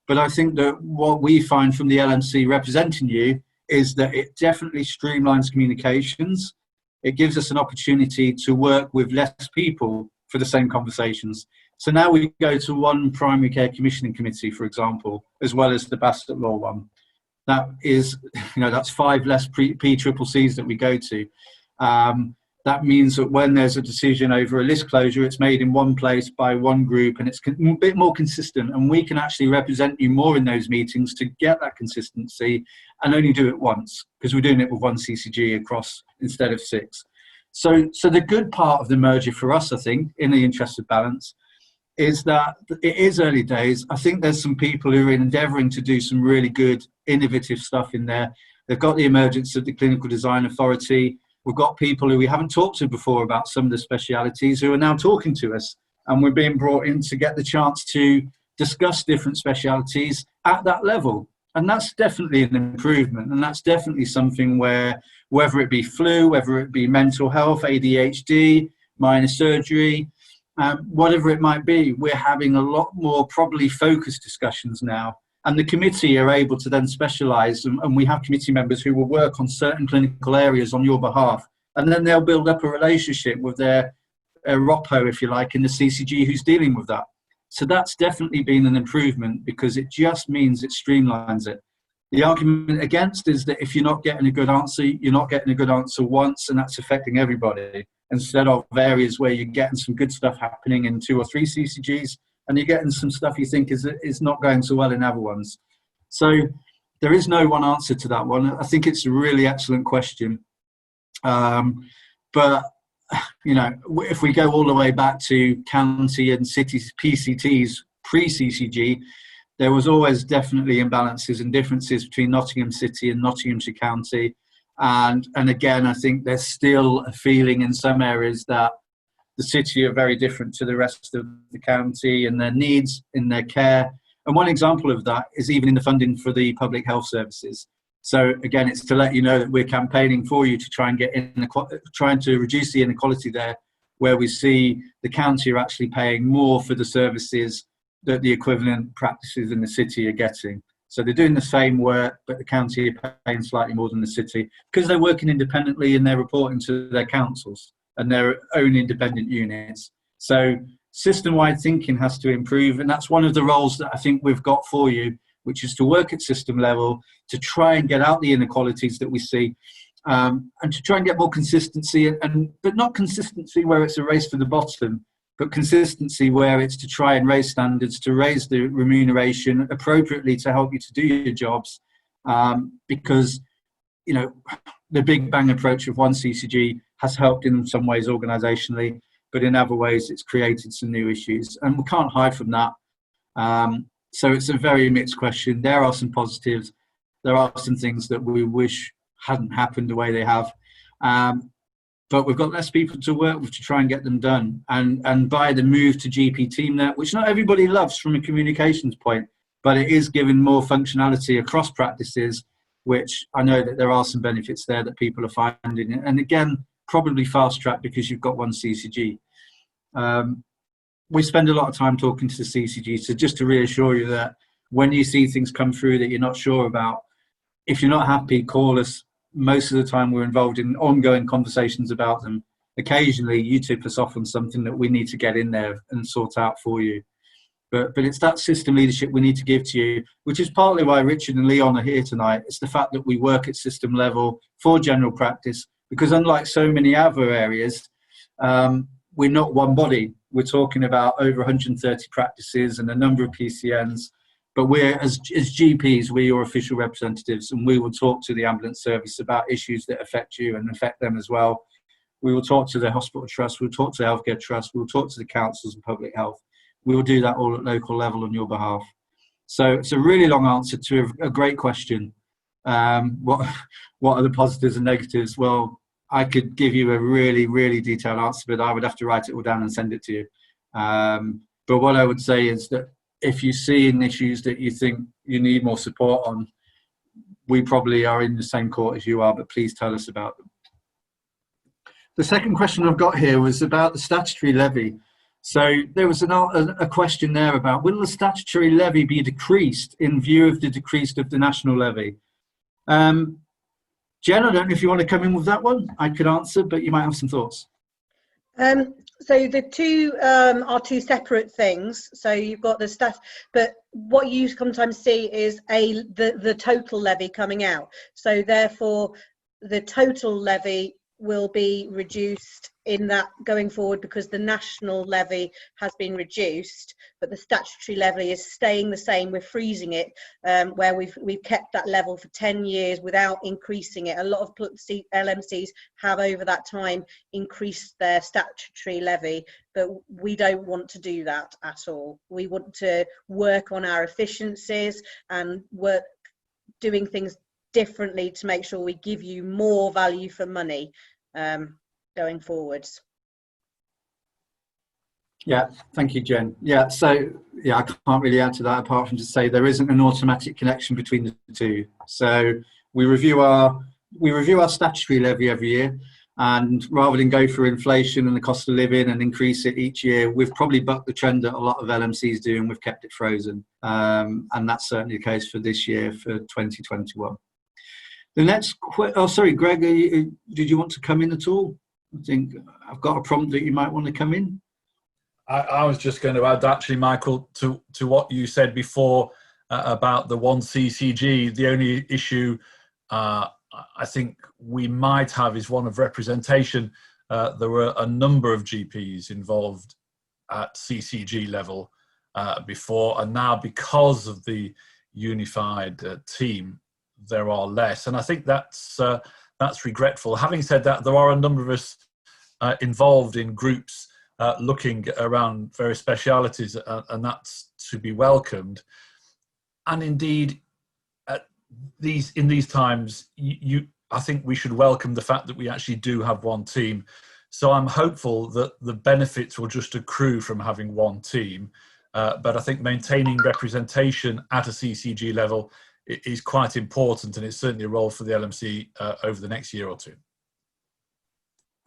But I think that what we find from the LMC representing you is that it definitely streamlines communications. It gives us an opportunity to work with less people for the same conversations. So now we go to one primary care commissioning committee, for example, as well as the Bassetlaw one. That is, that's 5 less PCCCs that we go to. That means that when there's a decision over a list closure, it's made in one place by one group, and it's a bit more consistent, and we can actually represent you more in those meetings to get that consistency and only do it once, because we're doing it with one CCG across instead of 6. So the good part of the merger for us, I think, in the interest of balance, is that it is early days. I think there's some people who are endeavouring to do some really good, innovative stuff in there. They've got the emergence of the Clinical Design Authority. We've got people who we haven't talked to before about some of the specialities who are now talking to us and we're being brought in to get the chance to discuss different specialities at that level. And that's definitely an improvement, and that's definitely something where, whether it be flu, whether it be mental health, ADHD, minor surgery, whatever it might be, we're having a lot more probably focused discussions now. And the committee are able to then specialise, and we have committee members who will work on certain clinical areas on your behalf, and then they'll build up a relationship with their ROPO, if you like, in the CCG who's dealing with that. So that's definitely been an improvement, because it just means it streamlines it. The argument against is that if you're not getting a good answer, you're not getting a good answer once, and that's affecting everybody, instead of areas where you're getting some good stuff happening in 2 or 3 CCGs, and you're getting some stuff you think is not going so well in other ones. So there is no one answer to that one. I think it's a really excellent question. But, you know, if we go all the way back to county and cities, PCTs, pre-CCG, there was always definitely imbalances and differences between Nottingham City and Nottinghamshire County. And again, I think there's still a feeling in some areas that the city are very different to the rest of the county in their needs, in their care. And one example of that is even in the funding for the public health services. So again, it's to let you know that we're campaigning for you to try and get trying to reduce the inequality there, where we see the county are actually paying more for the services that the equivalent practices in the city are getting. So they're doing the same work, but the county are paying slightly more than the city, because they're working independently and they're reporting to their councils and their own independent units. So system-wide thinking has to improve, and that's one of the roles that I think we've got for you, which is to work at system level, to try and get out the inequalities that we see, and to try and get more consistency, but not consistency where it's a race for the bottom, but consistency where it's to try and raise standards, to raise the remuneration appropriately to help you to do your jobs, because, you know, the big bang approach of one CCG has helped in some ways organisationally, but in other ways it's created some new issues, and we can't hide from that. So it's a very mixed question. There are some positives. There are some things that we wish hadn't happened the way they have. But we've got less people to work with to try and get them done. And by the move to GP TeamNet, which not everybody loves from a communications point, but it is giving more functionality across practices, which I know that there are some benefits there that people are finding. And again, probably fast track because you've got one CCG. We spend a lot of time talking to the CCG, so just to reassure you that when you see things come through that you're not sure about, if you're not happy, call us. Most of the time we're involved in ongoing conversations about them. Occasionally you tip us off on something that we need to get in there and sort out for you. But it's that system leadership we need to give to you, which is partly why Richard and Leon are here tonight. It's the fact that we work at system level for general practice, because unlike so many other areas, we're not one body. We're talking about over 130 practices and a number of PCNs, but we're, as GPs, we're your official representatives, and we will talk to the ambulance service about issues that affect you and affect them as well. We will talk to the hospital trust, we'll talk to the healthcare trust, we'll talk to the councils and public health. We will do that all at local level on your behalf. So it's a really long answer to a great question. What are the positives and negatives? Well, I could give you a really, really detailed answer, but I would have to write it all down and send it to you. But what I would say is that if you see issues that you think you need more support on, we probably are in the same court as you are, but please tell us about them. The second question I've got here was about the statutory levy. So there was a question there about, will the statutory levy be decreased in view of the decrease of the national levy? Jen, I don't know if you want to come in with that one. I could answer, but you might have some thoughts. So the two are two separate things. So you've got the stat, but what you sometimes see is the total levy coming out. So therefore, the total levy will be reduced in that going forward, because the national levy has been reduced, but the statutory levy is staying the same. We're freezing it, where we've kept that level for 10 years without increasing it. A lot of LMCs have over that time increased their statutory levy, but we don't want to do that at all. We want to work on our efficiencies and work doing things differently to make sure we give you more value for money going forwards. Yeah, thank you, Jen. Yeah, so yeah, I can't really add to that apart from to say there isn't an automatic connection between the two. So we review our statutory levy every year, and rather than go for inflation and the cost of living and increase it each year, we've probably bucked the trend that a lot of LMCs do, and we've kept it frozen. And that's certainly the case for this year, for 2021. The next, oh sorry, Greg, did you want to come in at all? I think I've got a prompt that you might want to come in. I was just going to add, actually, Michael, to what you said before about the one CCG. The only issue I think we might have is one of representation. There were a number of GPs involved at CCG level before, and now because of the unified team, there are less. And I think that's regretful. Having said that, there are a number of us involved in groups looking around various specialities, and that's to be welcomed. And indeed, in these times, I think we should welcome the fact that we actually do have one team. So I'm hopeful that the benefits will just accrue from having one team. But I think maintaining representation at a CCG level is quite important, and it's certainly a role for the LMC over the next year or two.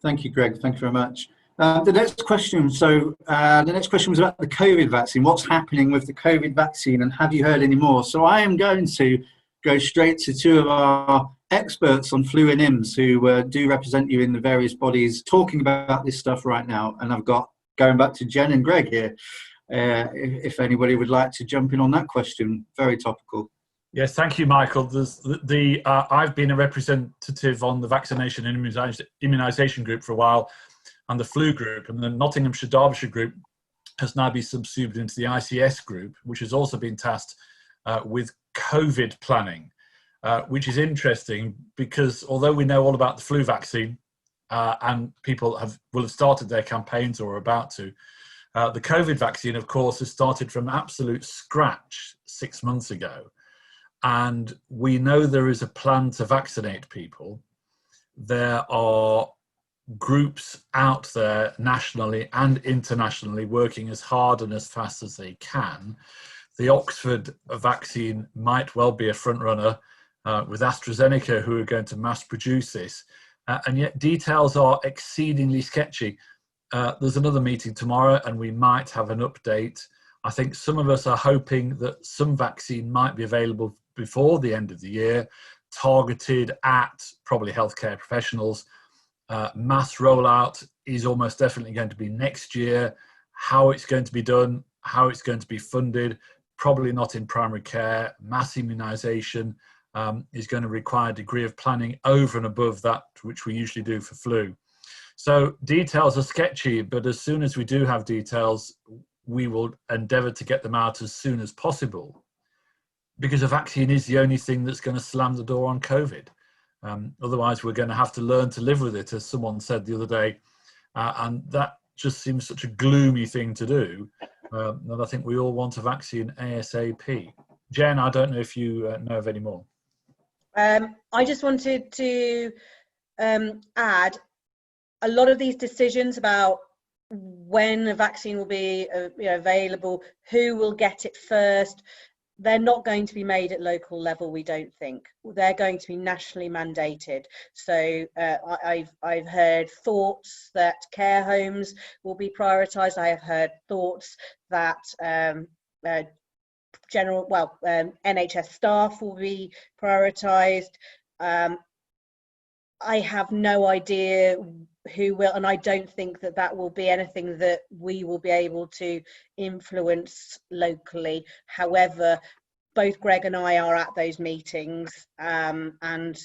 Thank you, Greg. Thank you very much. The next question. So the next question was about the COVID vaccine. What's happening with the COVID vaccine, and have you heard any more? So I am going to go straight to two of our experts on flu and IMS who do represent you in the various bodies talking about this stuff right now. And I've got, going back to Jen and Greg here, if anybody would like to jump in on that question. Very topical. Yes, thank you, Michael. I've been a representative on the vaccination and immunisation group for a while, and the flu group, and the Nottinghamshire Derbyshire group has now been subsumed into the ICS group, which has also been tasked with COVID planning, which is interesting because although we know all about the flu vaccine and people will have started their campaigns or are about to, the COVID vaccine, of course, has started from absolute scratch 6 months ago. And we know there is a plan to vaccinate people. There are groups out there nationally and internationally working as hard and as fast as they can. The Oxford vaccine might well be a front runner with AstraZeneca, who are going to mass produce this. And yet details are exceedingly sketchy. There's another meeting tomorrow and we might have an update. I think some of us are hoping that some vaccine might be available before the end of the year, targeted at probably healthcare professionals. Mass rollout is almost definitely going to be next year. How it's going to be done, how it's going to be funded, probably not in primary care. Mass immunisation is going to require a degree of planning over and above that which we usually do for flu. So details are sketchy, but as soon as we do have details, we will endeavour to get them out as soon as possible, because a vaccine is the only thing that's going to slam the door on COVID. Otherwise, we're going to have to learn to live with it, as someone said the other day. And that just seems such a gloomy thing to do. And I think we all want a vaccine ASAP. Jen, I don't know if you know of any more. I just wanted to add, a lot of these decisions about when a vaccine will be available, who will get it first, they're not going to be made at local level, we don't think. They're going to be nationally mandated. So I've heard thoughts that care homes will be prioritised. I have heard thoughts that NHS staff will be prioritised. I have no idea who will, and I don't think that that will be anything that we will be able to influence locally. However, both Greg and I are at those meetings, and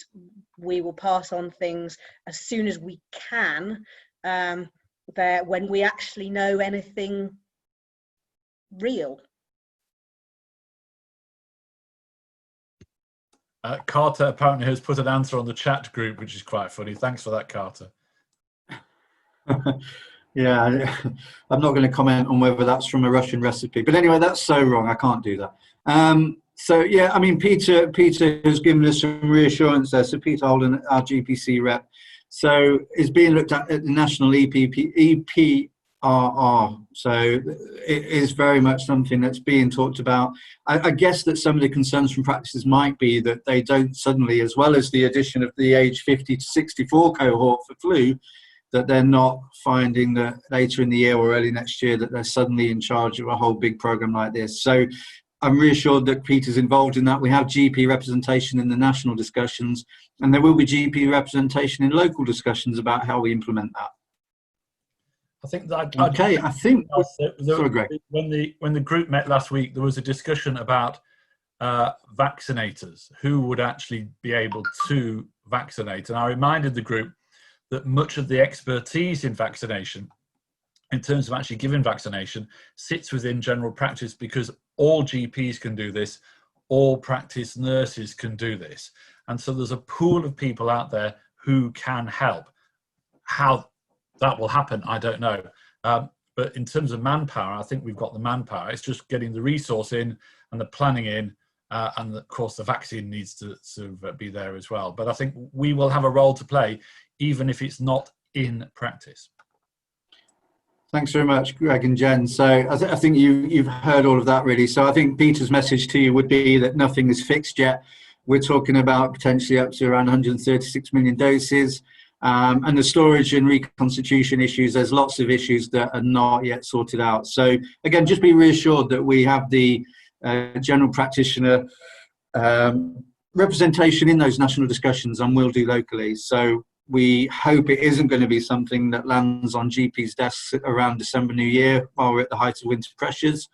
we will pass on things as soon as we can, there when we actually know anything real. Carter apparently has put an answer on the chat group, which is quite funny. Thanks for that, Carter. Yeah, I'm not going to comment on whether that's from a Russian recipe, but anyway, that's so wrong. I can't do that. So yeah, I mean, Peter has given us some reassurance there. So Peter Holden, our GPC rep, so is being looked at the national EPP So it is very much something that's being talked about. I guess that some of the concerns from practices might be that they don't suddenly, as well as the addition of the age 50 to 64 cohort for flu, that they're not finding that later in the year or early next year that they're suddenly in charge of a whole big program like this. So I'm reassured that Peter's involved in that. We have GP representation in the national discussions, and there will be GP representation in local discussions about how we implement that. I think that okay. I think. Sorry, Greg. When the group met last week, there was a discussion about vaccinators who would actually be able to vaccinate, and I reminded the group that much of the expertise in vaccination, in terms of actually giving vaccination, sits within general practice, because all GPs can do this, all practice nurses can do this, and so there's a pool of people out there who can help. How that will happen, I don't know. But in terms of manpower, I think we've got the manpower. It's just getting the resource in and the planning in, and of course the vaccine needs to be there as well. But I think we will have a role to play, even if it's not in practice. Thanks very much, Greg and Jen. So I think you've heard all of that really. So I think Peter's message to you would be that nothing is fixed yet. We're talking about potentially up to around 136 million doses. And the storage and reconstitution issues, there's lots of issues that are not yet sorted out. So again, just be reassured that we have the general practitioner representation in those national discussions, and will do locally. So we hope it isn't going to be something that lands on GP's desks around December, New Year, while we're at the height of winter pressures.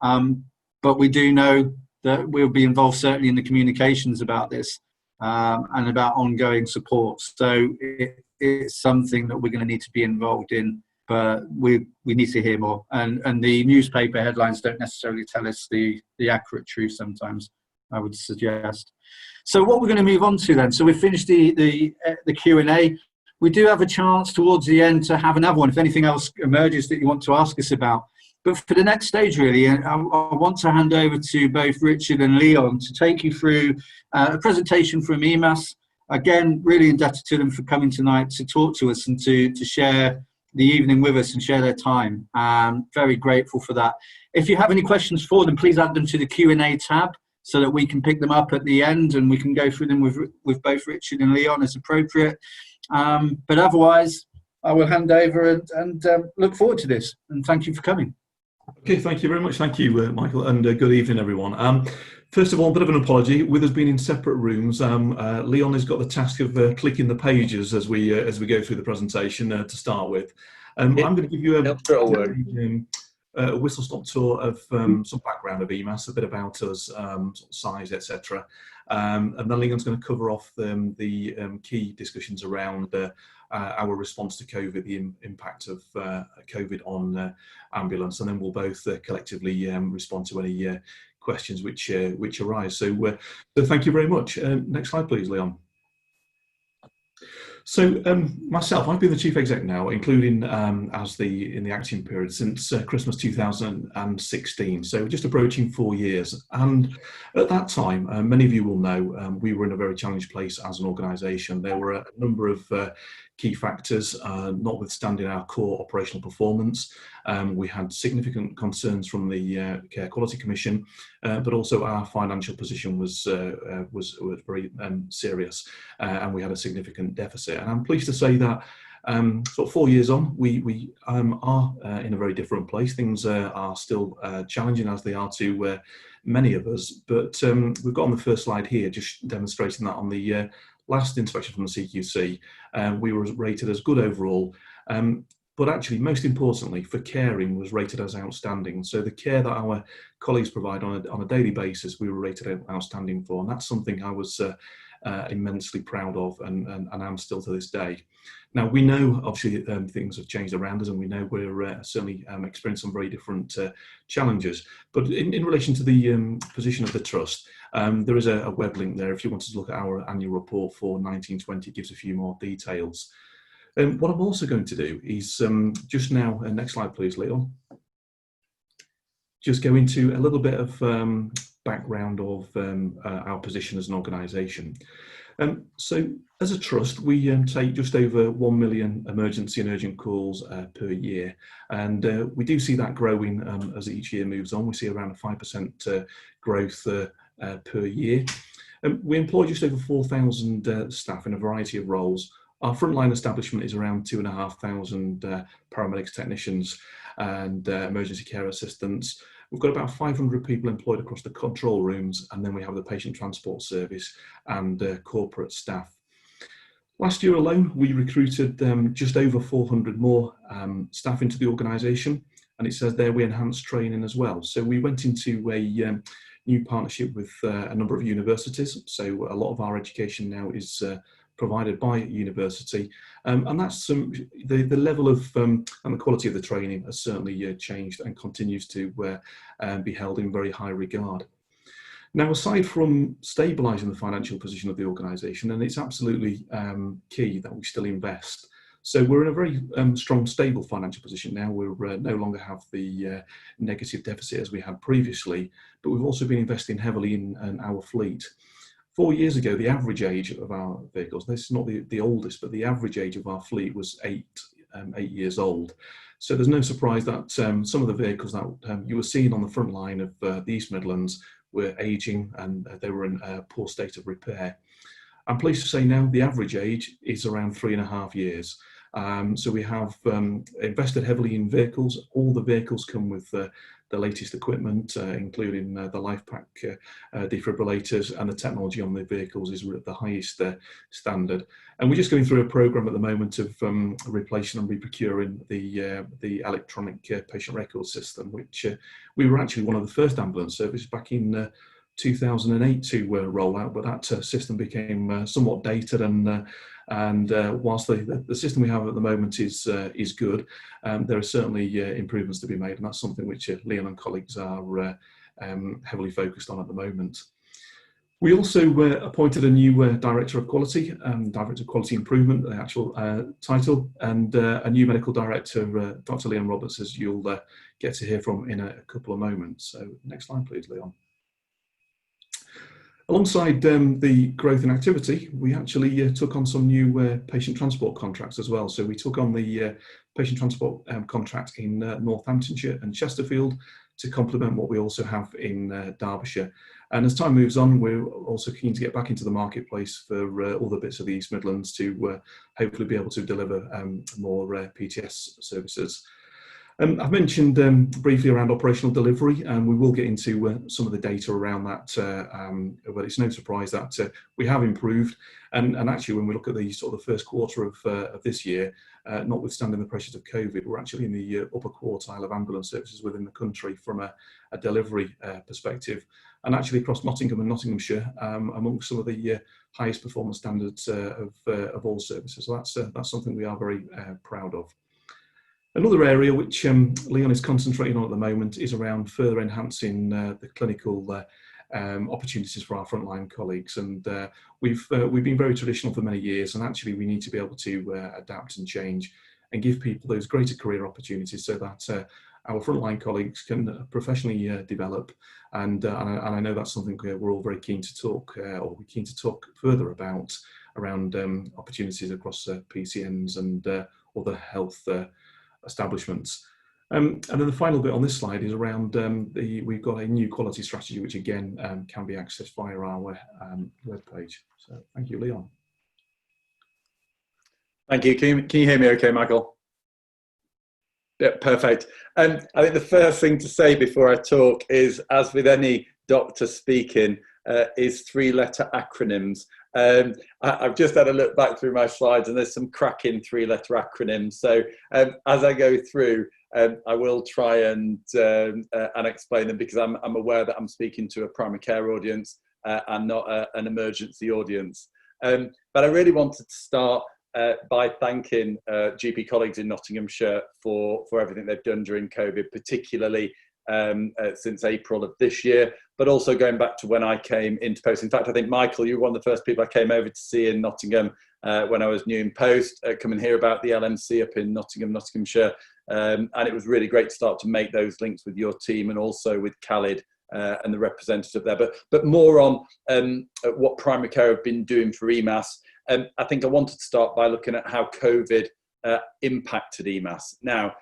But we do know that we'll be involved certainly in the communications about this. And about ongoing support. So it's something that we're going to need to be involved in, but we need to hear more. And the newspaper headlines don't necessarily tell us the accurate truth sometimes, I would suggest. So what we're going to move on to then, so we've finished the Q&A. We do have a chance towards the end to have another one if anything else emerges that you want to ask us about. But for the next stage, really, I want to hand over to both Richard and Leon to take you through a presentation from EMAS. Again, really indebted to them for coming tonight to talk to us and to share the evening with us and share their time. Very grateful for that. If you have any questions for them, please add them to the Q&A tab so that we can pick them up at the end and we can go through them with both Richard and Leon as appropriate. But otherwise, I will hand over and look forward to this. And thank you for coming. Okay, thank you very much. Thank you, Michael, and good evening, everyone. First of all, a bit of an apology. With us being in separate rooms, Leon has got the task of clicking the pages as we go through the presentation to start with. I'm going to give you a whistle-stop tour of some background of EMAS, a bit about us, sort of size, etc. And then Leon's going to cover off the key discussions around our response to COVID, the impact of COVID on ambulance, and then we'll both collectively respond to any questions which arise. So thank you very much. Next slide, please, Leon. So myself, I've been the chief exec now, including in the acting period since Christmas 2016. So just approaching 4 years. And at that time, many of you will know, we were in a very challenged place as an organisation. There were a number of key factors, notwithstanding our core operational performance. We had significant concerns from the Care Quality Commission, but also our financial position was very serious, and we had a significant deficit. And I'm pleased to say that sort of 4 years on, we are in a very different place. Things are still challenging, as they are to many of us, but we've got on the first slide here just demonstrating that on the last inspection from the CQC, we were rated as good overall, but actually most importantly for caring was rated as outstanding. So the care that our colleagues provide on a daily basis, we were rated outstanding for, and that's something I was immensely proud of, and I'm still to this day. Now we know obviously things have changed around us, and we know we're certainly experiencing some very different challenges, but in relation to the position of the Trust, there is a web link there if you wanted to look at our annual report for 1920. It gives a few more details. What I'm also going to do is just now, next slide please, Leon, just go into a little bit of background of our position as an organisation. So as a trust, we take just over 1 million emergency and urgent calls per year. And we do see that growing as each year moves on. We see around a 5% growth per year. We employ just over 4,000 staff in a variety of roles. Our frontline establishment is around 2,500 paramedics, technicians and emergency care assistants. We've got about 500 people employed across the control rooms, and then we have the patient transport service and corporate staff. Last year alone, we recruited just over 400 more staff into the organisation, and it says there we enhanced training as well. So we went into a new partnership with a number of universities. So a lot of our education now is provided by university, and that's the level of and the quality of the training has certainly changed and continues to be held in very high regard. Now, aside from stabilising the financial position of the organisation, and it's absolutely key that we still invest. So we're in a very strong, stable financial position now. We no longer have the negative deficit as we had previously, but we've also been investing heavily in our fleet. 4 years ago, the average age of our vehicles, this is not the oldest, but the average age of our fleet was 8 years old. So there's no surprise that some of the vehicles that you were seeing on the front line of the East Midlands were ageing, and they were in a poor state of repair. I'm pleased to say now the average age is around 3.5 years. So we have invested heavily in vehicles. All the vehicles come with the latest equipment, including the LifePack defibrillators, and the technology on the vehicles is at the highest standard. And we're just going through a program at the moment of replacing and reprocuring the electronic patient record system, which we were actually one of the first ambulance services back in 2008 to roll out, but that system became somewhat dated, and whilst the system we have at the moment is good, there are certainly improvements to be made, and that's something which Leon and colleagues are heavily focused on at the moment. We also appointed a new Director of Quality, Director of Quality Improvement, the actual title, and a new Medical Director, Dr. Leon Roberts, as you'll get to hear from in a couple of moments. So next slide, please, Leon. Alongside the growth in activity, we actually took on some new patient transport contracts as well. So we took on the patient transport contract in Northamptonshire and Chesterfield to complement what we also have in Derbyshire. And as time moves on, we're also keen to get back into the marketplace for all the bits of the East Midlands to hopefully be able to deliver more PTS services. I've mentioned briefly around operational delivery, and we will get into some of the data around that, but it's no surprise that we have improved. And actually, when we look at the sort of the first quarter of this year, notwithstanding the pressures of COVID, we're actually in the upper quartile of ambulance services within the country from a delivery perspective, and actually across Nottingham and Nottinghamshire, amongst some of the highest performance standards of all services. So that's something we are very proud of. Another area which Leon is concentrating on at the moment is around further enhancing the clinical opportunities for our frontline colleagues, and we've been very traditional for many years, and actually we need to be able to adapt and change and give people those greater career opportunities so that our frontline colleagues can professionally develop, and I know that's something we're all very keen to talk or we're keen to talk further about around opportunities across PCNs and other health establishments. And then the final bit on this slide is around we've got a new quality strategy, which again can be accessed via our webpage. So thank you, Leon. Thank you. Can you hear me okay, Michael? Yeah, perfect. I think the first thing to say before I talk is, as with any doctor speaking, is 3-letter acronyms. I've just had a look back through my slides, and there's some cracking 3-letter acronyms. So as I go through, I will try and explain them, because I'm aware that I'm speaking to a primary care audience and not an emergency audience. But I really wanted to start by thanking GP colleagues in Nottinghamshire for everything they've done during COVID, particularly since April of this year, but also going back to when I came into post. In fact, I think, Michael, you were one of the first people I came over to see in Nottingham when I was new in post, come and hear about the LMC up in Nottingham, Nottinghamshire. And it was really great to start to make those links with your team, and also with Khalid and the representative there, but more on what primary care have been doing for EMAS. I think I wanted to start by looking at how COVID impacted EMAS. Now,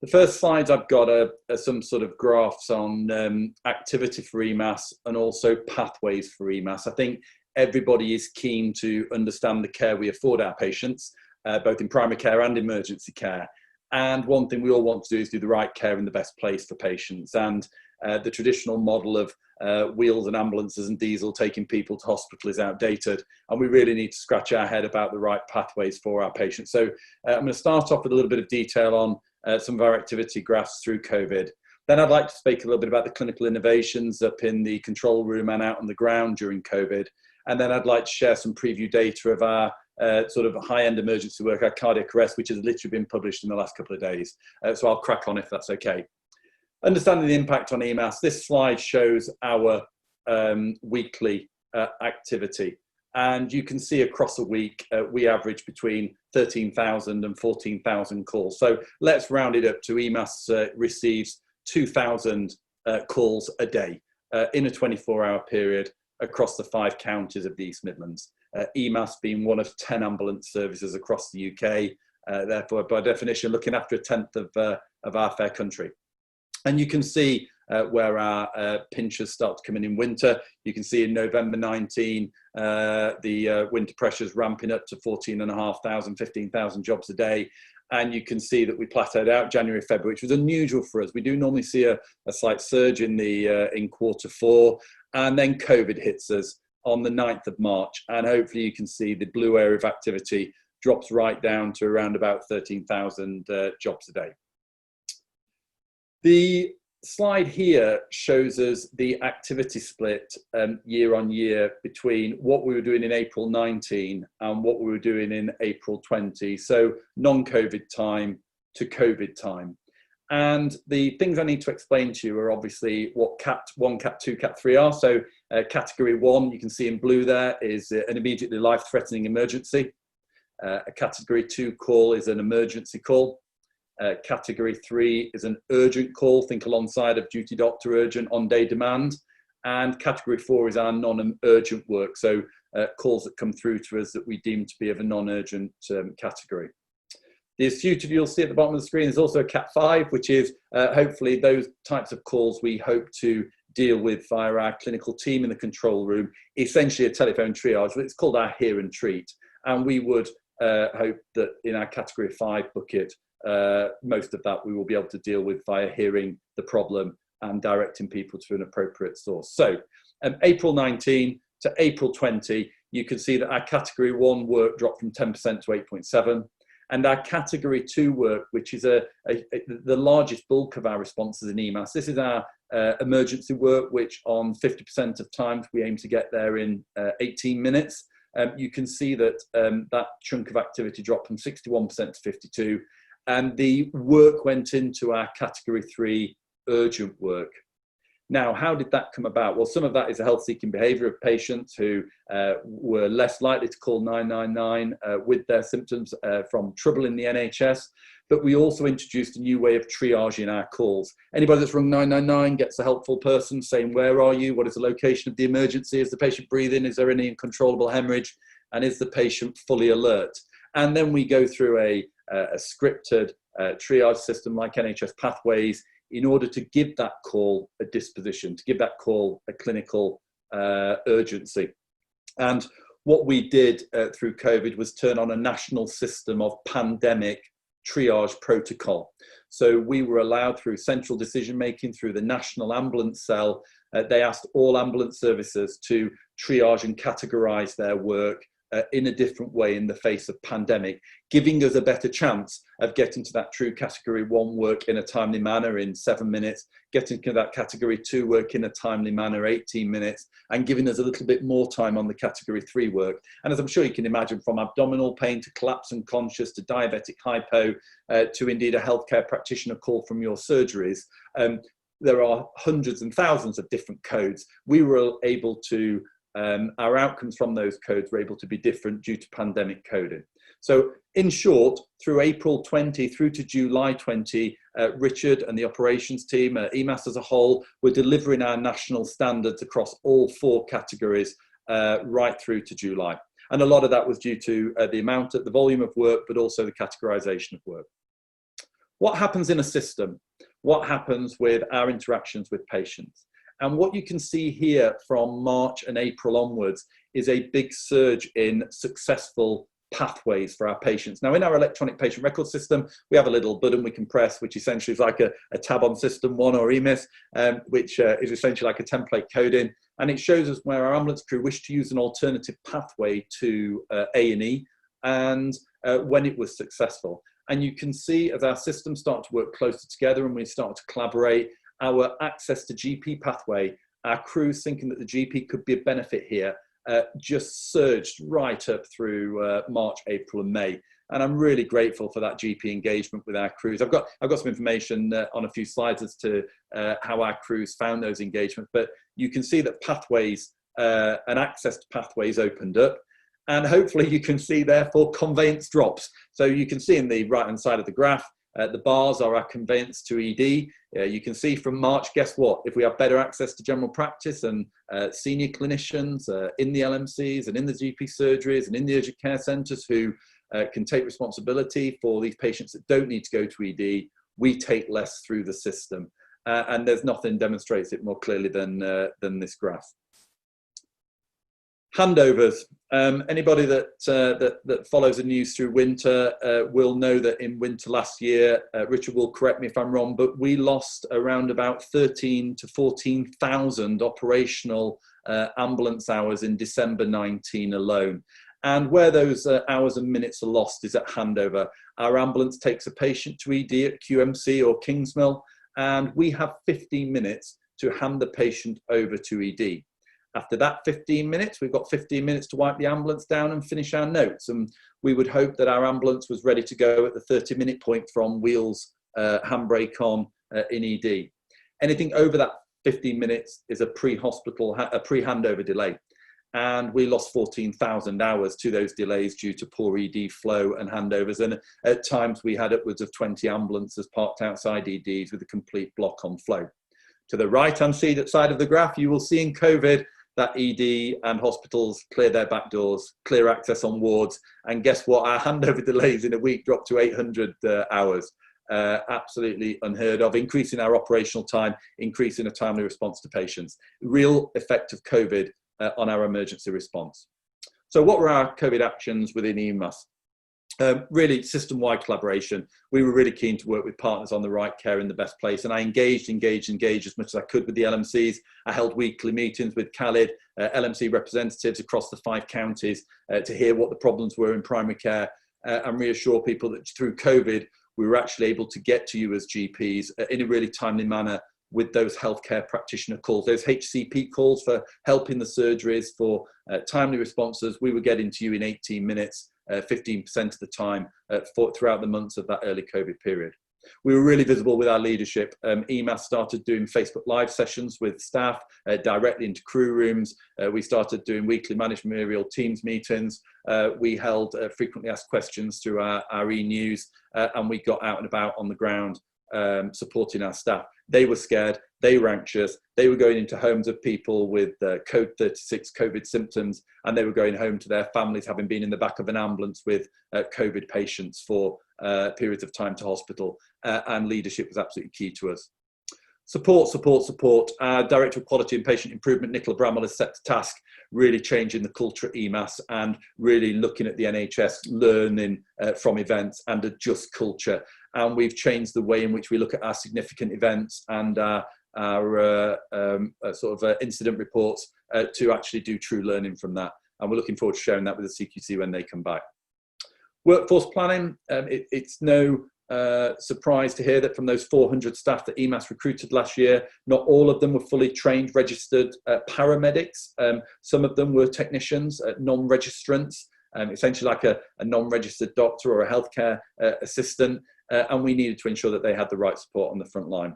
the first slides I've got are some sort of graphs on activity for EMAS and also pathways for EMAS. I think everybody is keen to understand the care we afford our patients, both in primary care and emergency care. And one thing we all want to do is do the right care in the best place for patients. And the traditional model of wheels and ambulances and diesel taking people to hospital is outdated. And we really need to scratch our head about the right pathways for our patients. So I'm going to start off with a little bit of detail on some of our activity graphs through COVID. Then I'd like to speak a little bit about the clinical innovations up in the control room and out on the ground during COVID. And then I'd like to share some preview data of our sort of high-end emergency work, our cardiac arrest, which has literally been published in the last couple of days. So I'll crack on if that's okay. Understanding the impact on EMAS, this slide shows our weekly activity. And you can see across a week, we average between 13,000 and 14,000 calls. So let's round it up to EMAS receives 2,000 calls a day in a 24-hour period across the 5 counties of the East Midlands. EMAS being one of 10 ambulance services across the UK, therefore by definition looking after a tenth of our fair country. And you can see where our pinchers start to come in winter. You can see in November 19, the winter pressures ramping up to 14,500, 15,000 jobs a day. And you can see that we plateaued out January, February, which was unusual for us. We do normally see a slight surge in Q4, and then COVID hits us on the 9th of March. And hopefully you can see the blue area of activity drops right down to around about 13,000 jobs a day. The slide here shows us the activity split year on year between what we were doing in April 19 and what we were doing in April 20. So non-COVID time to COVID time. And the things I need to explain to you are obviously what Cat 1, Cat 2, Cat 3 are. So category 1, you can see in blue there, is an immediately life-threatening emergency. A category 2 call is an emergency call. Category 3 is an urgent call, think alongside of duty doctor urgent on day demand. And category 4 is our non-urgent work, so calls that come through to us that we deem to be of a non-urgent category. The astute you'll see at the bottom of the screen is also a Cat 5, which is hopefully those types of calls we hope to deal with via our clinical team in the control room, essentially a telephone triage. It's called our hear and treat. And we would hope that in our category 5 bucket, most of that we will be able to deal with via hearing the problem and directing people to an appropriate source. So April 19 to April 20, you can see that our category 1 work dropped from 10% to 8.7. And our category 2 work, which is the largest bulk of our responses in EMAS, this is our emergency work, which on 50% of times we aim to get there in 18 minutes. You can see that that chunk of activity dropped from 61% to 52. And the work went into our category 3 urgent work. Now, how did that come about? Well, some of that is a health-seeking behaviour of patients who were less likely to call 999 with their symptoms from trouble in the NHS. But we also introduced a new way of triaging our calls. Anybody that's rung 999 gets a helpful person saying, where are you? What is the location of the emergency? Is the patient breathing? Is there any uncontrollable hemorrhage? And is the patient fully alert? And then we go through a scripted triage system like NHS Pathways in order to give that call a disposition, to give that call a clinical urgency. And what we did through COVID was turn on a national system of pandemic triage protocol. So we were allowed through central decision making, through the National Ambulance Cell, they asked all ambulance services to triage and categorise their work in a different way in the face of pandemic, giving us a better chance of getting to that true category 1 work in a timely manner in 7 minutes, getting to that category 2 work in a timely manner, 18 minutes, and giving us a little bit more time on the category 3 work. And as I'm sure you can imagine, from abdominal pain to collapse unconscious to diabetic hypo to indeed a healthcare practitioner call from your surgeries, there are hundreds and thousands of different codes. We were able to our outcomes from those codes were able to be different due to pandemic coding. So In short, through April 20 through to July 20, Richard and the operations team, EMAS as a whole, were delivering our national standards across all 4 categories right through to July. And a lot of that was due to the volume of work, but also the categorization of work. What happens in a system? What happens with our interactions with patients? And what you can see here from March and April onwards is a big surge in successful pathways for our patients. Now, in our electronic patient record system, we have a little button we can press, which essentially is like a tab on system 1 or EMAS, which is essentially like a template coding. And it shows us where our ambulance crew wish to use an alternative pathway to A&E and when it was successful. And you can see as our systems start to work closer together and we start to collaborate, our access to GP pathway, our crews thinking that the GP could be a benefit here, just surged right up through March, April and May. And I'm really grateful for that GP engagement with our crews. I've got some information on a few slides as to how our crews found those engagements, but you can see that pathways and access to pathways opened up. And hopefully you can see therefore conveyance drops. So you can see in the right hand side of the graph, the bars are our conveyance to ED. You can see from March, guess what? If we have better access to general practice and senior clinicians in the LMCs and in the GP surgeries and in the urgent care centres who can take responsibility for these patients that don't need to go to ED, we take less through the system. And there's nothing demonstrates it more clearly than this graph. Handovers. Anybody that follows the news through winter will know that in winter last year, Richard will correct me if I'm wrong, but we lost around about 13 to 14,000 operational ambulance hours in December 19 alone. And where those hours and minutes are lost is at handover. Our ambulance takes a patient to ED at QMC or Kingsmill, and we have 15 minutes to hand the patient over to ED. After that 15 minutes, we've got 15 minutes to wipe the ambulance down and finish our notes. And we would hope that our ambulance was ready to go at the 30-minute point from wheels, handbrake on in ED. Anything over that 15 minutes is a pre-handover delay. And we lost 14,000 hours to those delays due to poor ED flow and handovers. And at times we had upwards of 20 ambulances parked outside EDs with a complete block on flow. To the right-hand side of the graph, you will see in COVID that ED and hospitals clear their back doors, clear access on wards, and guess what? Our handover delays in a week dropped to 800 hours. Absolutely unheard of, increasing our operational time, increasing a timely response to patients. Real effect of COVID on our emergency response. So what were our COVID actions within EMAS? Really system-wide collaboration. We were really keen to work with partners on the right care in the best place, and I engaged as much as I could with the LMCs. I held weekly meetings with Khalid, LMC representatives across the 5 counties to hear what the problems were in primary care and reassure people that through COVID we were actually able to get to you as GPs in a really timely manner with those healthcare practitioner calls, those HCP calls for helping the surgeries, for timely responses. We were getting to you in 18 minutes. 15% of the time throughout the months of that early COVID period. We were really visible with our leadership. EMAS started doing Facebook Live sessions with staff directly into crew rooms. We started doing weekly managerial teams meetings. We held frequently asked questions through our e-news, and we got out and about on the ground supporting our staff. They were scared, they were anxious, they were going into homes of people with code 36 COVID symptoms, and they were going home to their families having been in the back of an ambulance with COVID patients for periods of time to hospital, and leadership was absolutely key to us. Support. Our Director of Quality and Patient Improvement, Nicola Bramwell, has set the task, really changing the culture at EMAS and really looking at the NHS learning from events and a just culture. And we've changed the way in which we look at our significant events and our incident reports to actually do true learning from that. And we're looking forward to sharing that with the CQC when they come back. Workforce planning, it's no surprise to hear that from those 400 staff that EMAS recruited last year, not all of them were fully trained, registered paramedics. Some of them were technicians, non-registrants, essentially like a non-registered doctor or a healthcare assistant, and we needed to ensure that they had the right support on the front line.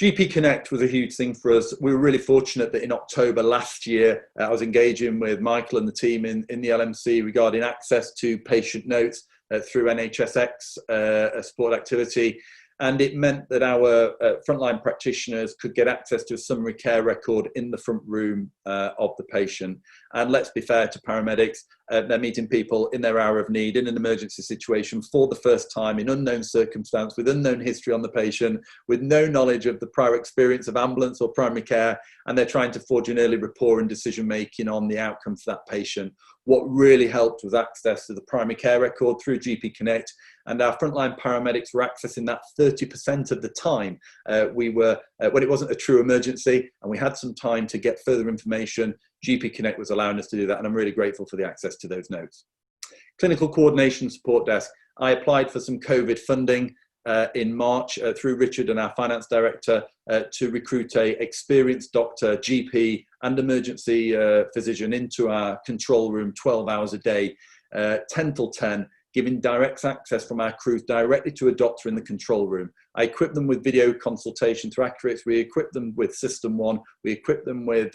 GP Connect was a huge thing for us. We were really fortunate that in October last year, I was engaging with Michael and the team in the LMC regarding access to patient notes through NHSX, a support activity. And it meant that our frontline practitioners could get access to a summary care record in the front room of the patient. And let's be fair to paramedics, they're meeting people in their hour of need, in an emergency situation for the first time, in unknown circumstance, with unknown history on the patient, with no knowledge of the prior experience of ambulance or primary care, and they're trying to forge an early rapport and decision making on the outcome for that patient. What really helped was access to the primary care record through GP Connect, and our frontline paramedics were accessing that 30% of the time. We were, when it wasn't a true emergency and we had some time to get further information, GP Connect was allowing us to do that, and I'm really grateful for the access to those notes. Clinical Coordination Support Desk. I applied for some COVID funding in March through Richard and our finance director to recruit a experienced doctor, GP and emergency physician into our control room 12 hours a day, 10 till 10, giving direct access from our crews directly to a doctor in the control room. I equipped them with video consultation through Accurate. We equipped them with System 1. We equipped them with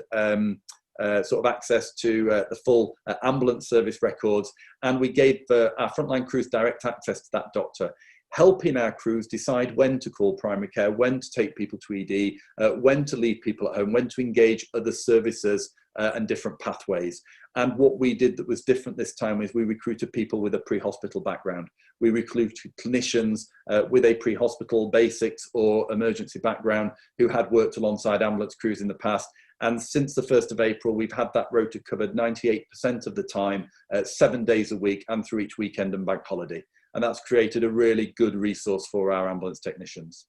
sort of access to the full ambulance service records. And we gave our frontline crews direct access to that doctor, helping our crews decide when to call primary care, when to take people to ED, when to leave people at home, when to engage other services and different pathways. And what we did that was different this time is we recruited people with a pre-hospital background. We recruited clinicians with a pre-hospital basics or emergency background who had worked alongside ambulance crews in the past. And since the 1st of April, we've had that rota covered 98% of the time, 7 days a week, and through each weekend and bank holiday. And that's created a really good resource for our ambulance technicians.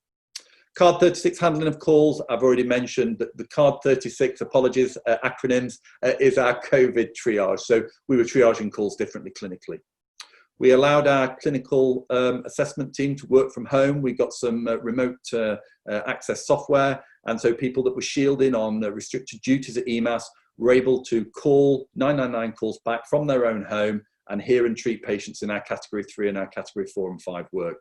Card 36 handling of calls, I've already mentioned that the Card 36, apologies, acronyms, is our COVID triage. So we were triaging calls differently clinically. We allowed our clinical assessment team to work from home. We got some remote access software. And so people that were shielding on restricted duties at EMAS were able to call 999 calls back from their own home and hear and treat patients in our category 3 and our category 4 and 5 work.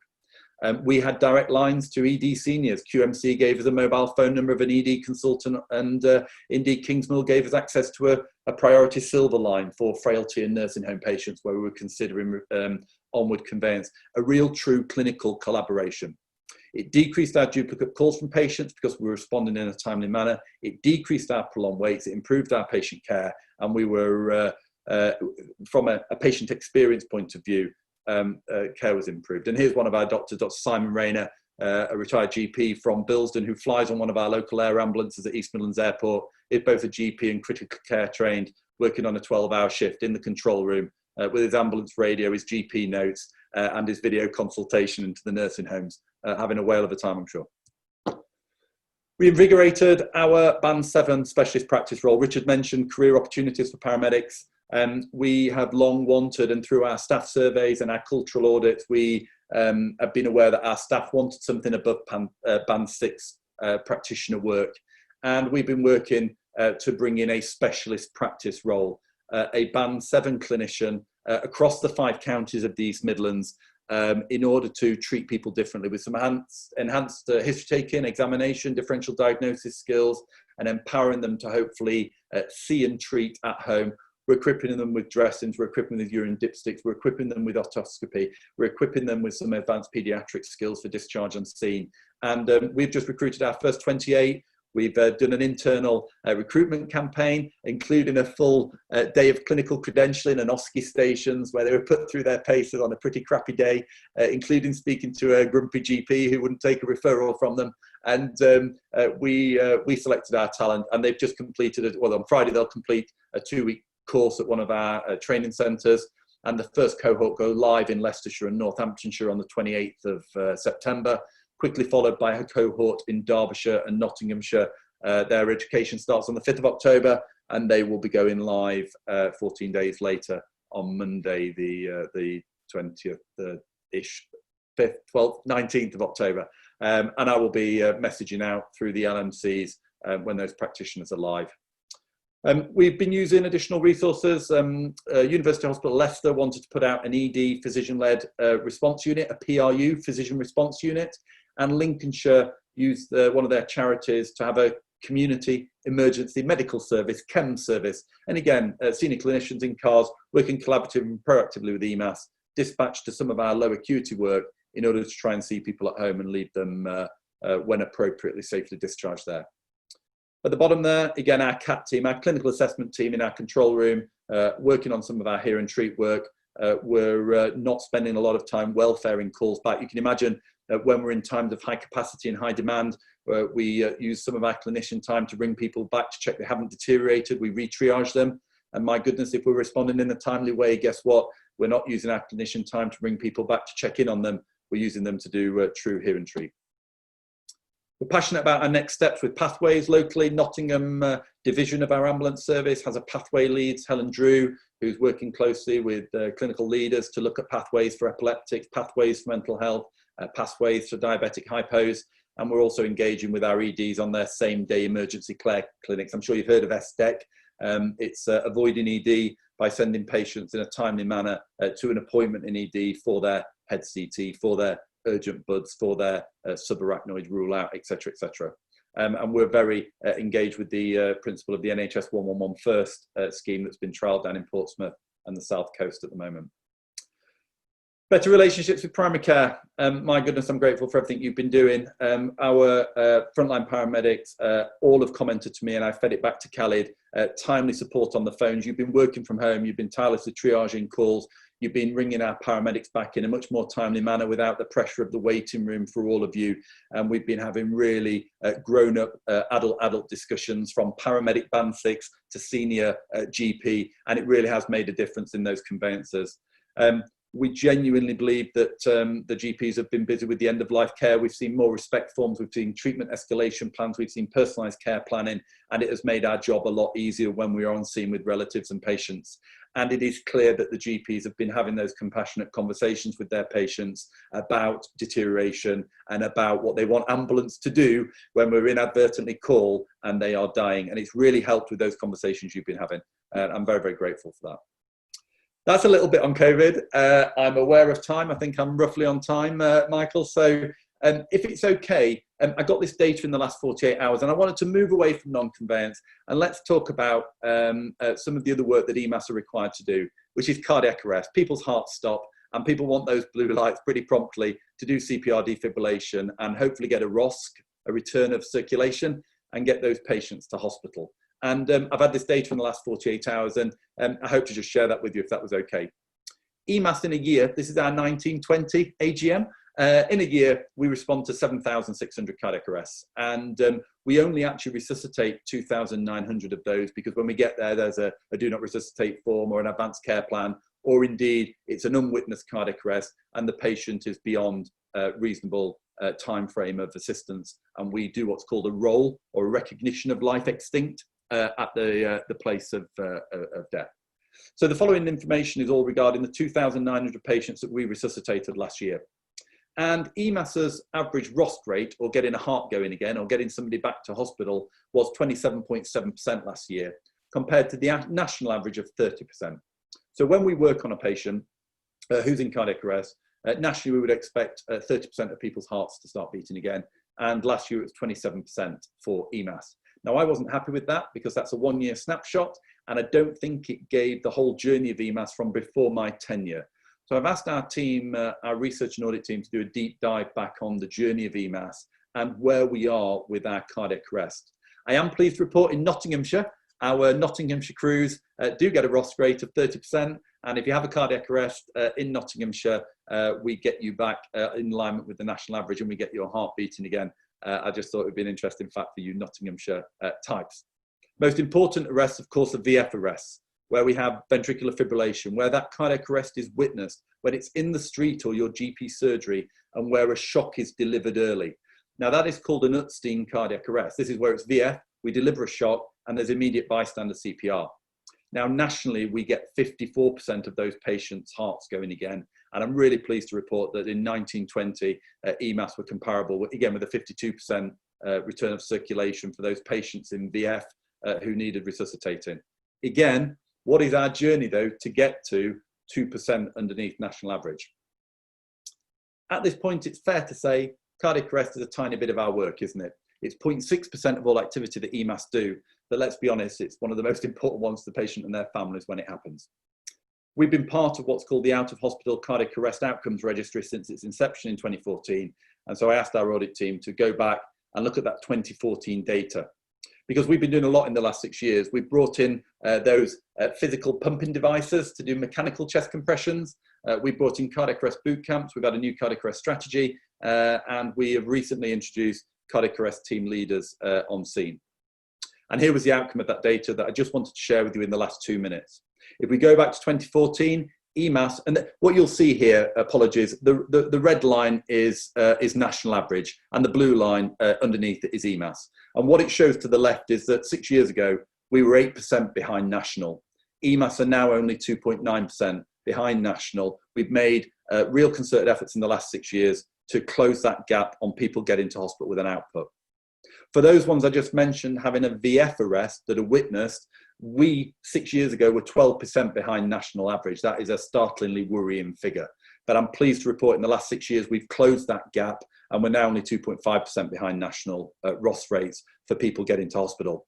We had direct lines to ED seniors. QMC gave us a mobile phone number of an ED consultant, and indeed Kingsmill gave us access to a priority silver line for frailty and nursing home patients where we were considering onward conveyance, a real true clinical collaboration. It decreased our duplicate calls from patients because we were responding in a timely manner. It decreased our prolonged waits. It improved our patient care, and we were, from a patient experience point of view, care was improved. And here's one of our doctors, Dr. Simon Rayner, a retired GP from Bilston, who flies on one of our local air ambulances at East Midlands Airport. Is both a GP and critical care trained, working on a 12-hour shift in the control room with his ambulance radio, his GP notes, and his video consultation into the nursing homes, having a whale of a time, I'm sure. We invigorated our Band 7 specialist practice role. Richard mentioned career opportunities for paramedics. We have long wanted, and through our staff surveys and our cultural audits, we have been aware that our staff wanted something above Band 6 practitioner work. And we've been working to bring in a specialist practice role, a Band 7 clinician across the 5 counties of the East Midlands, in order to treat people differently with some enhanced history taking, examination, differential diagnosis skills, and empowering them to hopefully see and treat at home. We're equipping them with dressings, we're equipping them with urine dipsticks, we're equipping them with otoscopy, we're equipping them with some advanced paediatric skills for discharge unseen. And we've just recruited our first 28. We've done an internal recruitment campaign, including a full day of clinical credentialing and OSCE stations where they were put through their paces on a pretty crappy day, including speaking to a grumpy GP who wouldn't take a referral from them. And we selected our talent, and they've just completed, well, on Friday they'll complete a 2-week course at one of our training centres, and the first cohort go live in Leicestershire and Northamptonshire on the 28th of September, quickly followed by a cohort in Derbyshire and Nottinghamshire. Their education starts on the 5th of October, and they will be going live 14 days later on Monday, the 20th-ish, 5th, 12th, 19th of October. And I will be messaging out through the LMCs when those practitioners are live. We've been using additional resources. University Hospital Leicester wanted to put out an ED physician-led response unit, a PRU, physician response unit, and Lincolnshire used one of their charities to have a community emergency medical service, CEM service. And again, senior clinicians in cars working collaboratively and proactively with EMAS, dispatched to some of our low acuity work in order to try and see people at home and leave them when appropriately safely discharged there. At the bottom there, again, our CAT team, our clinical assessment team in our control room, working on some of our hear and treat work. We're not spending a lot of time welfaring calls back. You can imagine when we're in times of high capacity and high demand, we use some of our clinician time to bring people back to check they haven't deteriorated. We re-triage them. And my goodness, if we're responding in a timely way, guess what? We're not using our clinician time to bring people back to check in on them. We're using them to do true hear and treat. We're passionate about our next steps with pathways locally. Nottingham division of our ambulance service has a pathway lead, Helen Drew, who's working closely with clinical leaders to look at pathways for epileptics, pathways for mental health, pathways for diabetic hypos. And we're also engaging with our EDs on their same-day emergency care clinics. I'm sure you've heard of SDEC. It's avoiding ED by sending patients in a timely manner to an appointment in ED for their head CT, for their urgent buds, for their subarachnoid rule out, etc., etc. And we're very engaged with the principle of the NHS 111 First scheme that's been trialled down in Portsmouth and the South Coast at the moment. Better relationships with primary care. My goodness, I'm grateful for everything you've been doing. Our frontline paramedics all have commented to me, and I fed it back to Khalid, timely support on the phones. You've been working from home, you've been tirelessly triaging calls, you've been ringing our paramedics back in a much more timely manner without the pressure of the waiting room for all of you. And we've been having really grown-up adult discussions from paramedic band 6 to senior GP, and it really has made a difference in those conveyances. We genuinely believe that the GPs have been busy with the end-of-life care. We've seen more respect forms, we've seen treatment escalation plans, we've seen personalised care planning, and it has made our job a lot easier when we are on scene with relatives and patients. And it is clear that the GPs have been having those compassionate conversations with their patients about deterioration and about what they want ambulance to do when we're inadvertently call and they are dying. And it's really helped with those conversations you've been having. I'm very, very grateful for that. That's a little bit on COVID. I'm aware of time. I think I'm roughly on time, Michael. So if it's okay, I got this data in the last 48 hours and I wanted to move away from non-conveyance and let's talk about some of the other work that EMAS are required to do, which is cardiac arrest. People's hearts stop and people want those blue lights pretty promptly to do CPR defibrillation and hopefully get a ROSC, a return of circulation, and get those patients to hospital. And I've had this data in the last 48 hours and I hope to just share that with you if that was okay. EMAS in a year, this is our 1920 AGM. In a year, we respond to 7,600 cardiac arrests and we only actually resuscitate 2,900 of those because when we get there, there's a do not resuscitate form or an advanced care plan, or indeed it's an unwitnessed cardiac arrest and the patient is beyond reasonable time frame of assistance. And we do what's called a roll or a recognition of life extinct at the place of death. So the following information is all regarding the 2,900 patients that we resuscitated last year. And EMAS's average ROSC rate, or getting a heart going again, or getting somebody back to hospital, was 27.7% last year, compared to the national average of 30%. So when we work on a patient who's in cardiac arrest, nationally we would expect 30% of people's hearts to start beating again. And last year it was 27% for EMAS. Now, I wasn't happy with that because that's a one-year snapshot, and I don't think it gave the whole journey of EMAS from before my tenure. So I've asked our team, our research and audit team, to do a deep dive back on the journey of EMAS and where we are with our cardiac arrest. I am pleased to report in Nottinghamshire, our Nottinghamshire crews do get a ROSC rate of 30%, and if you have a cardiac arrest in Nottinghamshire, we get you back in alignment with the national average and we get your heart beating again. I just thought it would be an interesting fact for you Nottinghamshire types. Most important arrests, of course, are VF arrests, where we have ventricular fibrillation, where that cardiac arrest is witnessed, when it's in the street or your GP surgery, and where a shock is delivered early. Now, that is called an Utstein cardiac arrest. This is where it's VF, we deliver a shock, and there's immediate bystander CPR. Now, nationally, we get 54% of those patients' hearts going again. And I'm really pleased to report that in 1920, EMAS were comparable, again, with a 52% return of circulation for those patients in VF who needed resuscitating. Again, what is our journey, though, to get to 2% underneath national average? At this point, it's fair to say cardiac arrest is a tiny bit of our work, isn't it? It's 0.6% of all activity that EMAS do, but let's be honest, it's one of the most important ones to the patient and their families when it happens. We've been part of what's called the out-of-hospital cardiac arrest outcomes registry since its inception in 2014. And so I asked our audit team to go back and look at that 2014 data. Because we've been doing a lot in the last 6 years. We've brought in those physical pumping devices to do mechanical chest compressions. We've brought in cardiac arrest boot camps. We've had a new cardiac arrest strategy. And we have recently introduced cardiac arrest team leaders on scene. And here was the outcome of that data that I just wanted to share with you in the last 2 minutes. If we go back to 2014, EMAS, and what you'll see here, apologies, the red line is national average, and the blue line underneath it is EMAS. And what it shows to the left is that 6 years ago, we were 8% behind national. EMAS are now only 2.9% behind national. We've made real concerted efforts in the last 6 years to close that gap on people getting to hospital with an output. For those ones I just mentioned having a VF arrest that are witnessed, we 6 years ago were 12% behind national average. That is a startlingly worrying figure. But I'm pleased to report in the last 6 years we've closed that gap, and we're now only 2.5% behind national ROS rates for people getting to hospital.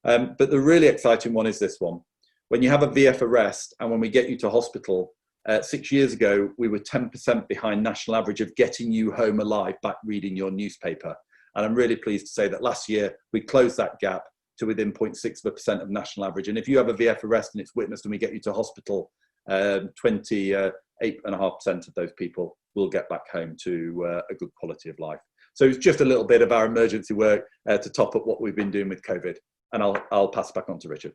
But the really exciting one is this one. When you have a VF arrest and when we get you to hospital, 6 years ago we were 10% behind national average of getting you home alive back reading your newspaper. And I'm really pleased to say that last year we closed that gap to within 0.6% of national average. And if you have a VF arrest and it's witnessed and we get you to hospital, 28.5% of those people will get back home to a good quality of life. So it's just a little bit of our emergency work to top up what we've been doing with COVID. And I'll pass back on to Richard.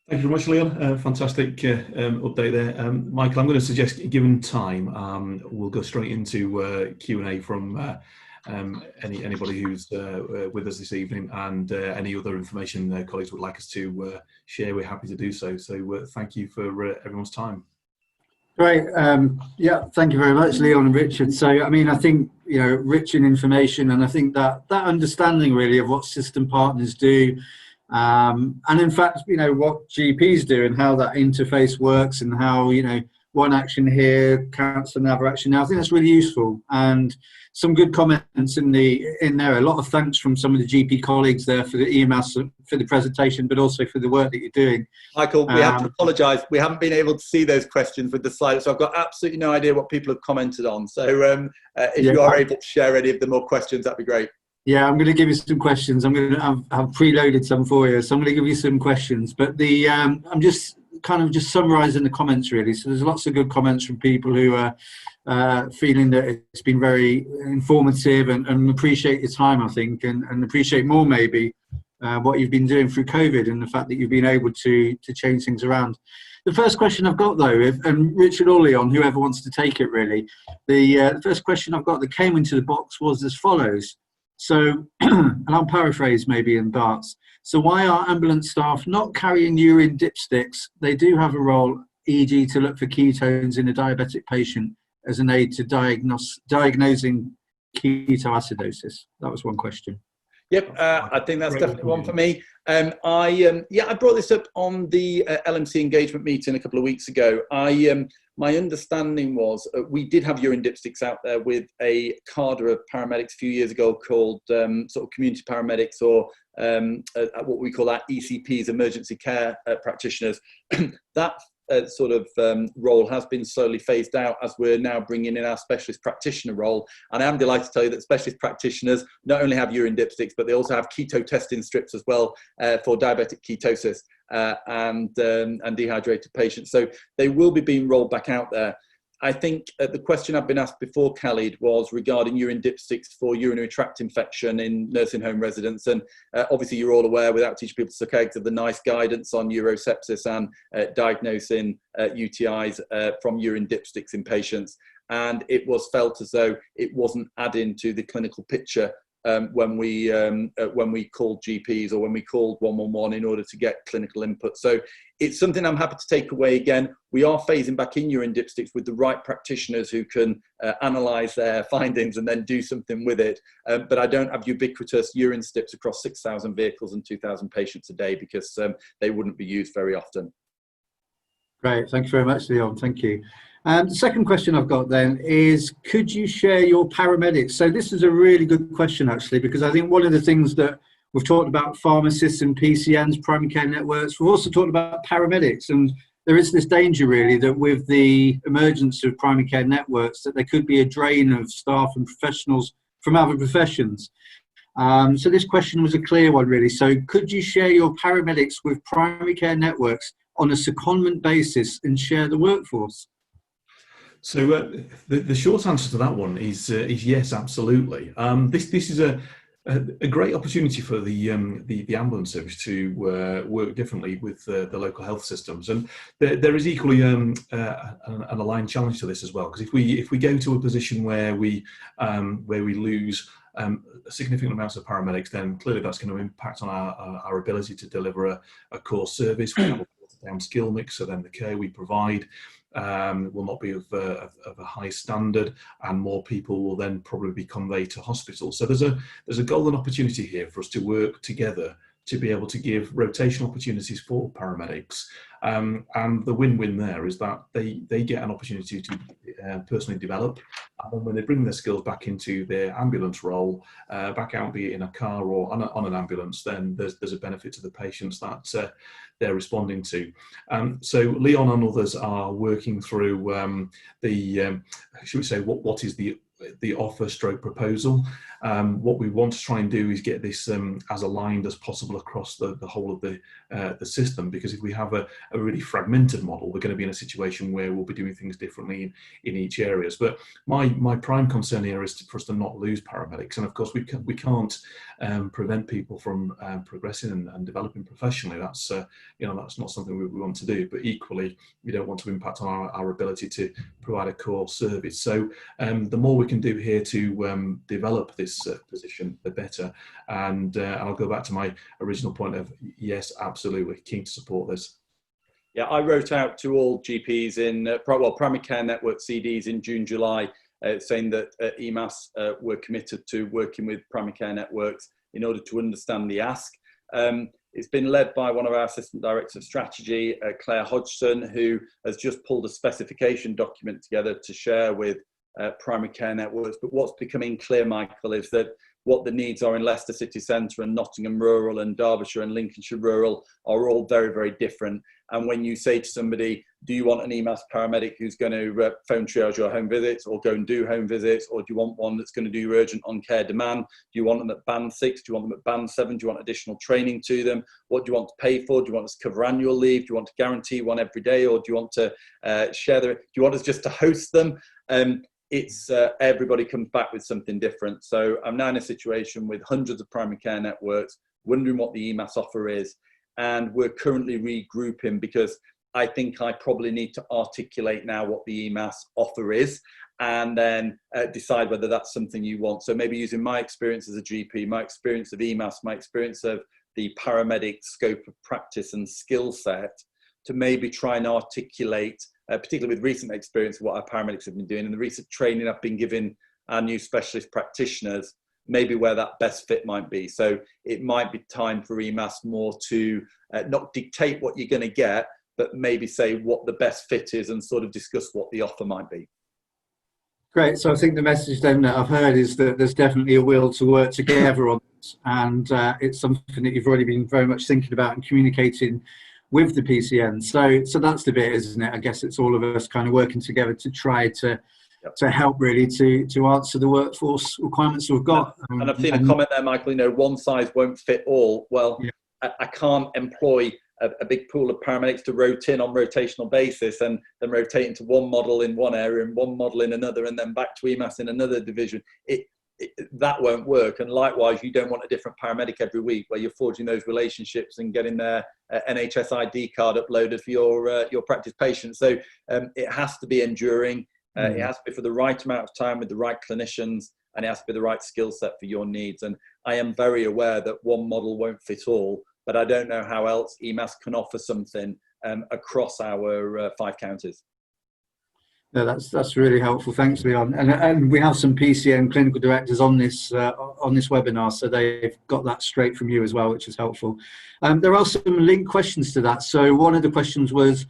Thank you very much, Leon. Fantastic update there. Michael, I'm going to suggest, given time, we'll go straight into Q&A from anybody who's with us this evening, and any other information colleagues would like us to share, we're happy to do so. So thank you for everyone's time. Great. Yeah, thank you very much, Leon and Richard. So, I mean, I think, you know, rich in information, and I think that understanding really of what system partners do, and in fact, you know, what GPs do and how that interface works, and how, you know, one action here counts for another action. Now, I think that's really useful, and some good comments in there. A lot of thanks from some of the GP colleagues there for the EMAS, for the presentation, but also for the work that you're doing. Michael, we have to apologise. We haven't been able to see those questions with the slides, so I've got absolutely no idea what people have commented on. So if you are able to share any of the more questions, that'd be great. Yeah, I'm going to give you some questions. I'm going to have preloaded some for you, so I'm going to give you some questions. But the I'm just summarising the comments really. So there's lots of good comments from people who are feeling that it's been very informative, and appreciate your time, I think, and appreciate more maybe what you've been doing through COVID, and the fact that you've been able to change things around. The first question I've got though, and Richard or Leon, whoever wants to take it really, the first question I've got that came into the box was as follows. So, and I'll paraphrase maybe in parts. So why are ambulance staff not carrying urine dipsticks? They do have a role, e.g. to look for ketones in a diabetic patient as an aid to diagnosing ketoacidosis. That was one question. Yep, I think that's definitely one for me. I brought this up on the LMC engagement meeting a couple of weeks ago. My understanding was we did have urine dipsticks out there with a cadre of paramedics a few years ago called sort of community paramedics, or what we call our ECPs, emergency care practitioners. That sort of role has been slowly phased out as we're now bringing in our specialist practitioner role. And I am delighted to tell you that specialist practitioners not only have urine dipsticks, but they also have keto testing strips as well for diabetic ketosis and dehydrated patients. So they will be being rolled back out there. I think the question I've been asked before, Khalid, was regarding urine dipsticks for urinary tract infection in nursing home residents. And obviously you're all aware, without teaching people to suck eggs, of the NICE guidance on urosepsis and diagnosing UTIs from urine dipsticks in patients. And it was felt as though it wasn't adding to the clinical picture when we called GPs or when we called 111 in order to get clinical input. So it's something I'm happy to take away again. We are phasing back in urine dipsticks with the right practitioners who can analyse their findings and then do something with it. But I don't have ubiquitous urine strips across 6,000 vehicles and 2,000 patients a day, because they wouldn't be used very often. Great, thank you very much, Leon. Thank you. The second question I've got then is, could you share your paramedics? So this is a really good question, actually, because I think one of the things that we've talked about pharmacists and PCNs, primary care networks, we've also talked about paramedics, and there is this danger really that with the emergence of primary care networks that there could be a drain of staff and professionals from other professions. So this question was a clear one really. So could you share your paramedics with primary care networks on a secondment basis and share the workforce? So the short answer to that one is yes, absolutely. This is a great opportunity for the ambulance service to work differently with the local health systems, and there is equally an aligned challenge to this as well. Because if we go to a position where we lose significant amounts of paramedics, then clearly that's going to impact on our ability to deliver a core service. We have a down skill mix, so then the care we provide will not be of a high standard, and more people will then probably be conveyed to hospital. So there's a golden opportunity here for us to work together to be able to give rotational opportunities for paramedics, and the win-win there is that they get an opportunity to personally develop, and then when they bring their skills back into their ambulance role, back out, be it in a car or on an ambulance, then there's a benefit to the patients that they're responding to. So Leon and others are working through should we say, what is the offer stroke proposal. What we want to try and do is get this as aligned as possible across the whole of the system, because if we have a really fragmented model, we're going to be in a situation where we'll be doing things differently in each areas. But my prime concern here is for us to not lose paramedics, and of course we can't prevent people from progressing and developing professionally. That's that's not something we want to do, but equally we don't want to impact on our ability to provide a core service. So the more we can do here to develop this position, the better. And I'll go back to my original point of yes, absolutely keen to support this. Yeah, I wrote out to all GPs in primary care network CDs in June, July, saying that EMAS were committed to working with primary care networks in order to understand the ask. It's been led by one of our assistant directors of strategy, Claire Hodgson, who has just pulled a specification document together to share with primary care networks. But what's becoming clear, Michael, is that what the needs are in Leicester city centre and Nottingham rural and Derbyshire and Lincolnshire rural are all very, very different. And when you say to somebody, do you want an EMAS paramedic who's going to phone triage your home visits or go and do home visits, or do you want one that's going to do your urgent on-care demand? Do you want them at band 6? Do you want them at band 7? Do you want additional training to them? What do you want to pay for? Do you want us to cover annual leave? Do you want to guarantee one every day, or do you want to share do you want us just to host them? It's everybody comes back with something different. So I'm now in a situation with hundreds of primary care networks wondering what the EMAS offer is, and we're currently regrouping because I think I probably need to articulate now what the EMAS offer is, and then decide whether that's something you want. So maybe using my experience as a GP, my experience of EMAS, my experience of the paramedic scope of practice and skill set, to maybe try and articulate, particularly with recent experience of what our paramedics have been doing and the recent training I've been giving our new specialist practitioners, maybe where that best fit might be. So it might be time for EMAS more to not dictate what you're going to get, but maybe say what the best fit is and sort of discuss what the offer might be. Great. So I think the message then that I've heard is that there's definitely a will to work together on this, and it's something that you've already been very much thinking about and communicating with the PCN. So that's the bit, isn't it? I guess it's all of us kind of working together to try to help really to answer the workforce requirements we've got. And I've seen a comment there, Michael, one size won't fit all. Well, yeah. I can't employ a big pool of paramedics to rotate on rotational basis and then rotate into one model in one area and one model in another, and then back to EMAS in another division. That won't work. And likewise, you don't want a different paramedic every week where you're forging those relationships and getting their NHS ID card uploaded for your practice patients. So it has to be enduring. It has to be for the right amount of time with the right clinicians, and it has to be the right skill set for your needs. And I am very aware that one model won't fit all, but I don't know how else EMAS can offer something across our 5 counties. No, that's really helpful. Thanks, Leon. And we have some PCN clinical directors on this webinar, so they've got that straight from you as well, which is helpful. There are some linked questions to that. So one of the questions was,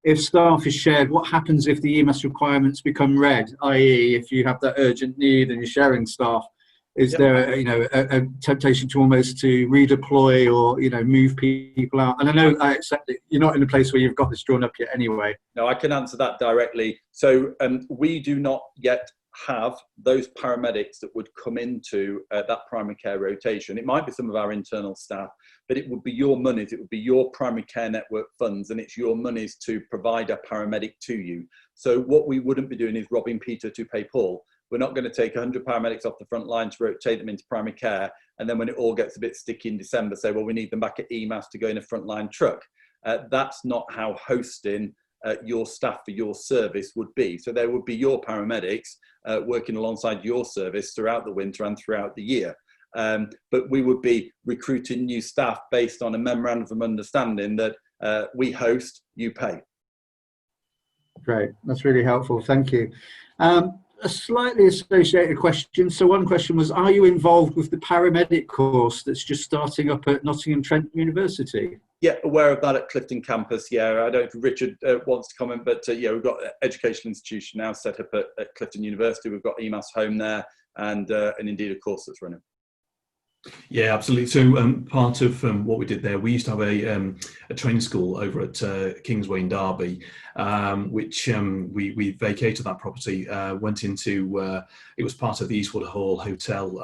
if staff is shared, what happens if the EMAS requirements become red, i.e. if you have that urgent need and you're sharing staff? Is there, a temptation to almost to redeploy or, move people out? And I know, I accept that you're not in a place where you've got this drawn up yet anyway. No, I can answer that directly. So we do not yet have those paramedics that would come into that primary care rotation. It might be some of our internal staff, but it would be your monies, it would be your primary care network funds, and it's your monies to provide a paramedic to you. So what we wouldn't be doing is robbing Peter to pay Paul. We're not going to take 100 paramedics off the front line to rotate them into primary care, and then when it all gets a bit sticky in December, say, well, we need them back at EMAS to go in a frontline truck. That's not how hosting your staff for your service would be. So there would be your paramedics working alongside your service throughout the winter and throughout the year. But we would be recruiting new staff based on a memorandum of understanding that we host, you pay. Great, that's really helpful, thank you. A slightly associated question. So one question was, are you involved with the paramedic course that's just starting up at Nottinghamshire University? Yeah, aware of that at Clifton campus. Yeah, I don't know if Richard wants to comment, but yeah, we've got an educational institution now set up at Clifton University. We've got EMAS Home there, and indeed a course that's running. Yeah, absolutely. So part of what we did there, we used to have a training school over at Kingsway in Derby, which we vacated that property, went into, it was part of the Eastwood Hall Hotel,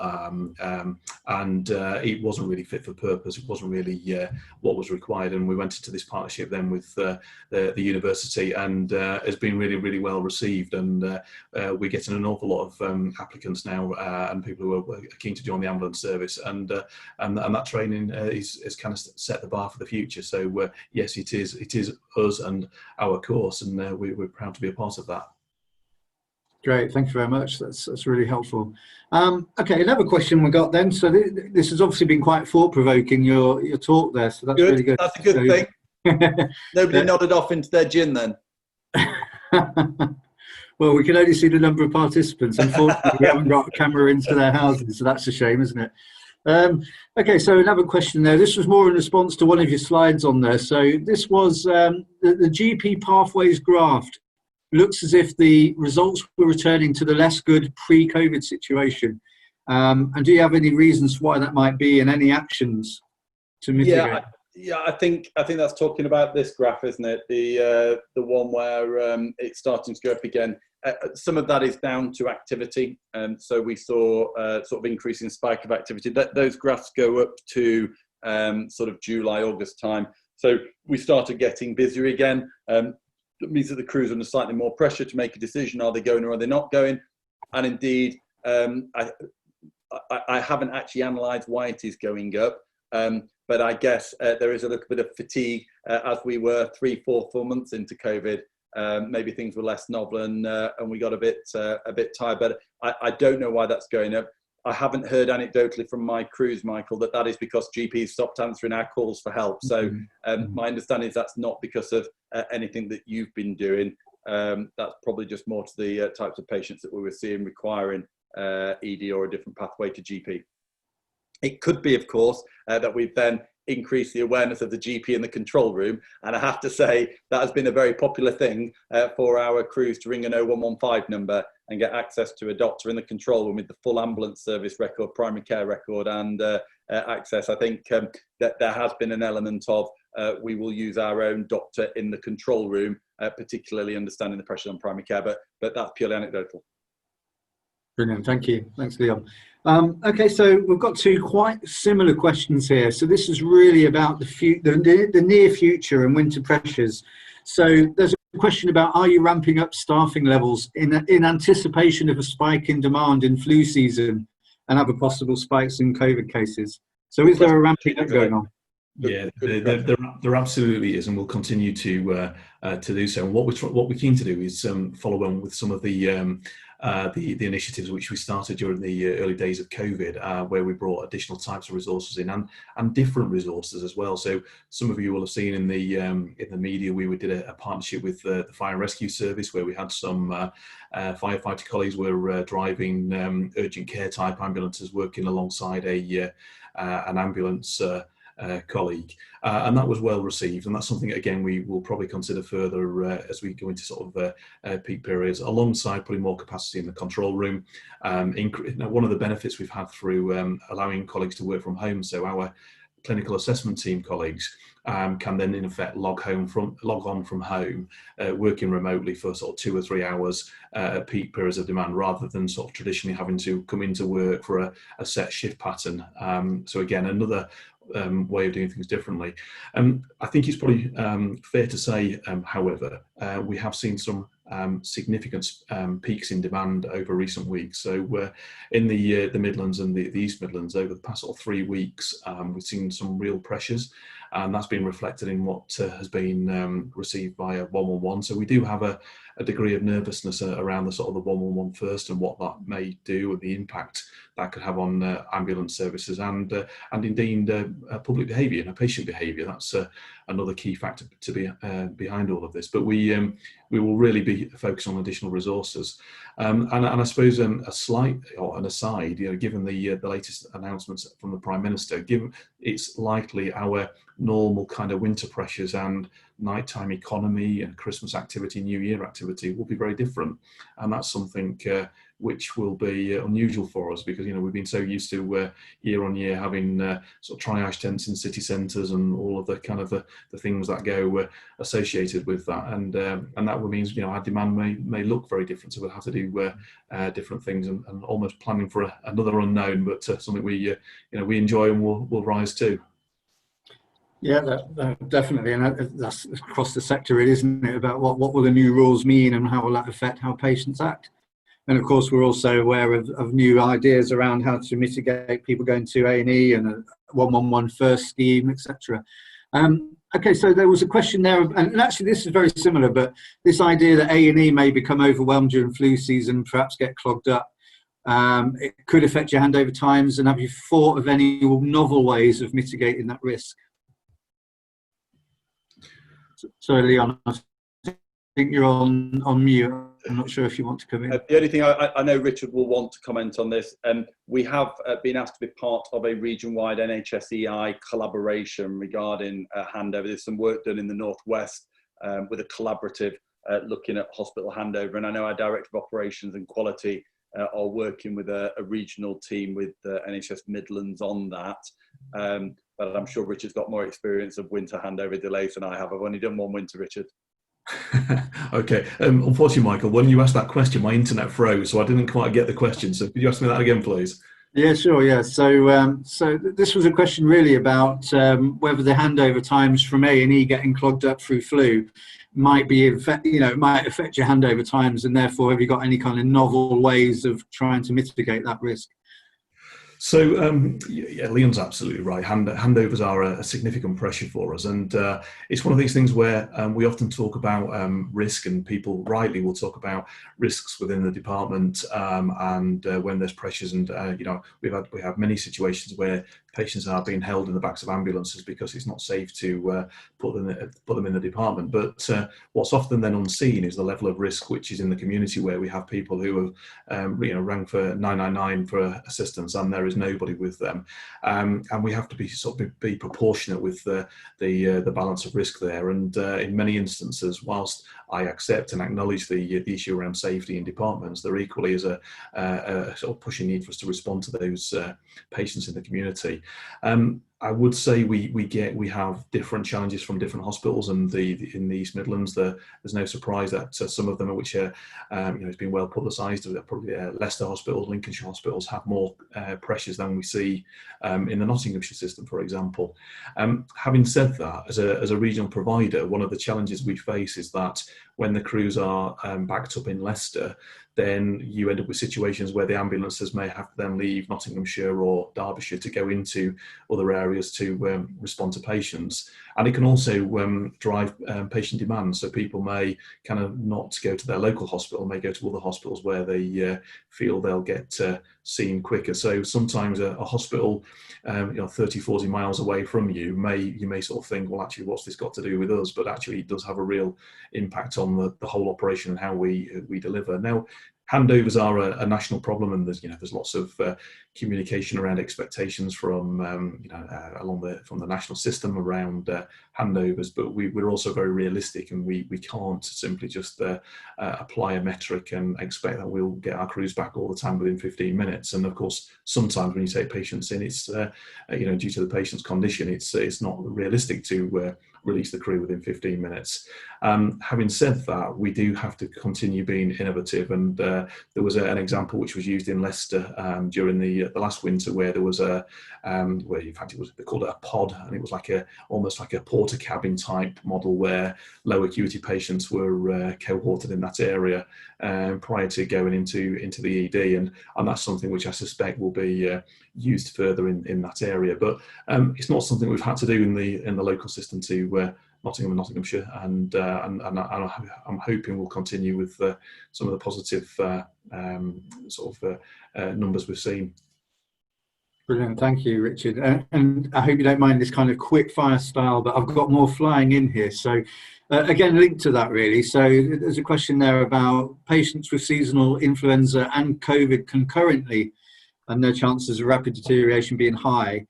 and it wasn't really fit for purpose. It wasn't really what was required, and we went into this partnership then with the university, and it's been really, really well received, and we're getting an awful lot of applicants now, and people who are keen to join the ambulance service. And that training is kind of set the bar for the future. So yes, it is us and our course, and we're proud to be a part of that. Great, thank you very much. That's really helpful. Okay, another question we got then. So this has obviously been quite thought-provoking, your talk there. So that's good. Really good. That's a good thing. Nobody nodded off into their gin then. Well, we can only see the number of participants. Unfortunately, we haven't got a camera into their houses, so that's a shame, isn't it? Okay, so another question there. This was more in response to one of your slides on there. So this was the GP pathways graph. Looks as if the results were returning to the less good pre-COVID situation. And do you have any reasons why that might be, and any actions to mitigate? Yeah, I think that's talking about this graph, isn't it? The one where it's starting to go up again. Some of that is down to activity, so we saw sort of increasing spike of activity. Those graphs go up to sort of July, August time. So we started getting busier again. That means that the crews are under slightly more pressure to make a decision: are they going or are they not going? And indeed, I haven't actually analysed why it is going up. But I guess there is a little bit of fatigue as we were 3-4 months into COVID. Maybe things were less novel, and we got a bit tired. But I don't know why that's going up. I haven't heard anecdotally from my crews, Michael, that is because GPs stopped answering our calls for help. So my understanding is that's not because of anything that you've been doing. That's probably just more to the types of patients that we were seeing requiring ED or a different pathway to GP. It could be, of course, that we've then increased the awareness of the GP in the control room. And I have to say that has been a very popular thing for our crews to ring an 0115 number and get access to a doctor in the control room with the full ambulance service record, primary care record, and access. I think that there has been an element of we will use our own doctor in the control room, particularly understanding the pressure on primary care, but that's purely anecdotal. Brilliant, thank you. Thanks, Leon. Okay, so we've got two quite similar questions here. So this is really about the near future and winter pressures. So there's a question about, are you ramping up staffing levels in anticipation of a spike in demand in flu season and other possible spikes in COVID cases? So is there a ramping up going on? Yeah, there absolutely is, and we'll continue to do so. And what we're keen to do is follow on with some of the initiatives which we started during the early days of COVID, where we brought additional types of resources in and different resources as well. So some of you will have seen in the media, we did a partnership with the Fire and Rescue Service, where we had some firefighter colleagues were driving urgent care type ambulances, working alongside an ambulance colleague, and that was well received, and that's something again we will probably consider further as we go into sort of peak periods, alongside putting more capacity in the control room. One of the benefits we've had through allowing colleagues to work from home, so our clinical assessment team colleagues can then in effect log on from home, working remotely for sort of 2 or 3 hours at peak periods of demand, rather than sort of traditionally having to come into work for a set shift pattern. So again, another way of doing things differently. I think it's probably fair to say, however, we have seen some significant peaks in demand over recent weeks. So in the Midlands and the East Midlands, over the past sort of 3 weeks, we've seen some real pressures, and that's been reflected in what has been received via 111. So we do have a degree of nervousness around the sort of the 111 first, and what that may do, and the impact that could have on ambulance services, and indeed public behaviour and patient behaviour. That's another key factor to be behind all of this. But we will really be focused on additional resources, and I suppose a slight or an aside, given the latest announcements from the Prime Minister, given it's likely our normal kind of winter pressures and nighttime economy and Christmas activity, New Year activity will be very different, and that's something which will be unusual for us, because we've been so used to year on year having sort of triage tents in city centres and all of the kind of the things that go associated with that, and that means our demand may look very different, so we'll have to do different things, and almost planning for another unknown, but something we enjoy and will rise to. Yeah, that definitely, and that's across the sector, really, isn't it? About what will the new rules mean, and how will that affect how patients act? And of course, we're also aware of new ideas around how to mitigate people going to A&E and a 111 first scheme, etc. Okay, so there was a question there, and actually this is very similar, but this idea that A&E may become overwhelmed during flu season, perhaps get clogged up. It could affect your handover times, and have you thought of any novel ways of mitigating that risk? Sorry, Leon, I think you're on mute. I'm not sure if you want to come in. The only thing I know Richard will want to comment on this, we have been asked to be part of a region-wide NHS-EI collaboration regarding handover. There's some work done in the Northwest with a collaborative looking at hospital handover, and I know our Director of Operations and Quality are working with a regional team with NHS Midlands on that. But I'm sure Richard's got more experience of winter handover delays than I have. I've only done one winter, Richard. Okay. Unfortunately, Michael, when you asked that question, my internet froze, so I didn't quite get the question. So could you ask me that again, please? Yeah, sure. Yeah. So this was a question really about whether the handover times from A&E getting clogged up through flu might be, it might affect your handover times, and therefore have you got any kind of novel ways of trying to mitigate that risk? So yeah, Leon's absolutely right. Handovers are a significant pressure for us, and it's one of these things where we often talk about risk, and people rightly will talk about risks within the department, and when there's pressures, and we have many situations where patients are being held in the backs of ambulances because it's not safe to put them in the department. But what's often then unseen is the level of risk which is in the community, where we have people who have rang for 999 for assistance, and there is nobody with them, and we have to be proportionate with the balance of risk there. And in many instances, whilst I accept and acknowledge the issue around safety in departments, there equally is a sort of pushing need for us to respond to those patients in the community. I would say we have different challenges from different hospitals, and in the East Midlands, there's no surprise that some of them, which it's been well publicised, probably Leicester hospitals, Lincolnshire hospitals have more pressures than we see in the Nottinghamshire system, for example. Having said that, as a regional provider, one of the challenges we face is that when the crews are backed up in Leicester, then you end up with situations where the ambulances may have to then leave Nottinghamshire or Derbyshire to go into other areas to respond to patients. And it can also drive patient demand. So people may kind of not go to their local hospital, may go to other hospitals where they feel they'll get seen quicker. So sometimes a hospital 30, 40 miles away from you may sort of think, well, actually, what's this got to do with us? But actually it does have a real impact on the whole operation and how we deliver. Now, handovers are a national problem, and there's lots of communication around expectations from from the national system around handovers, but we're also very realistic, and we can't simply just apply a metric and expect that we'll get our crews back all the time within 15 minutes. And of course, sometimes when you take patients in, it's due to the patient's condition, it's not realistic to release the crew within 15 minutes. Having said that, we do have to continue being innovative, and there was an example which was used in Leicester during the last winter, where there was where in fact they called it a pod, and it was almost like a porter cabin type model where low acuity patients were cohorted in that area prior to going into the ED, and that's something which I suspect will be used further in that area. But it's not something we've had to do in the local system to Nottingham and Nottinghamshire, and I'm hoping we'll continue with some of the positive numbers we've seen. Brilliant, thank you, Richard. And I hope you don't mind this kind of quick fire style, but I've got more flying in here. So again, linked to that really. So there's a question there about patients with seasonal influenza and COVID concurrently, and their chances of rapid deterioration being high.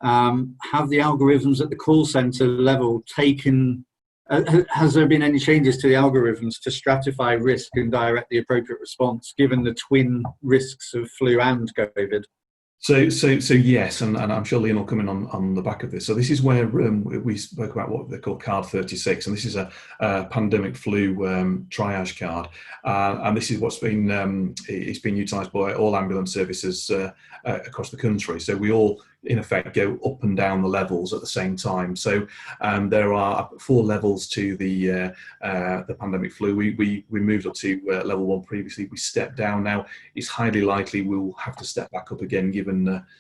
Have the algorithms at the call centre level taken, has there been any changes to the algorithms to stratify risk and direct the appropriate response given the twin risks of flu and COVID? So yes, and I'm sure Leon will come in on the back of this. So this is where we spoke about what they call card 36, and this is a pandemic flu triage card, and this is what's been it's been utilised by all ambulance services across the country. So we all, in effect, go up and down the levels at the same time. So there are 4 levels to the pandemic flu. We moved up to level 1 previously. We stepped down now. It's highly likely we'll have to step back up again given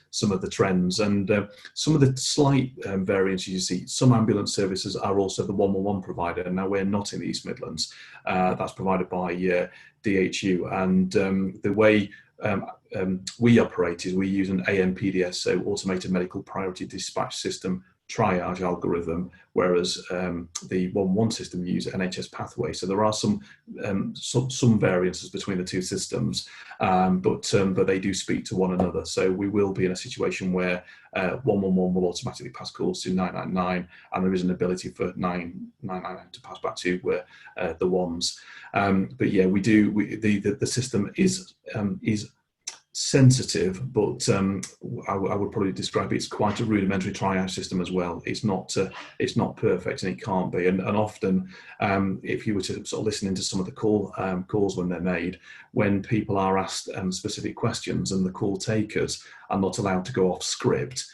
some of the trends and some of the slight variances you see. Some ambulance services are also the 111 provider, and now we're not in the East Midlands. That's provided by DHU, and the way we operate is we use an AMPDS, so Automated Medical Priority Dispatch System triage algorithm, whereas the 111 system use NHS pathway. So there are some variances between the two systems, but they do speak to one another. So we will be in a situation where 111 will automatically pass calls to 999, and there is an ability for 999 to pass back to the ones. But yeah, the system is sensitive, but I would probably describe it as quite a rudimentary triage system as well. It's not perfect, and it can't be. And often, if you were to sort of listen into some of the calls when they're made, when people are asked specific questions and the call takers are not allowed to go off script,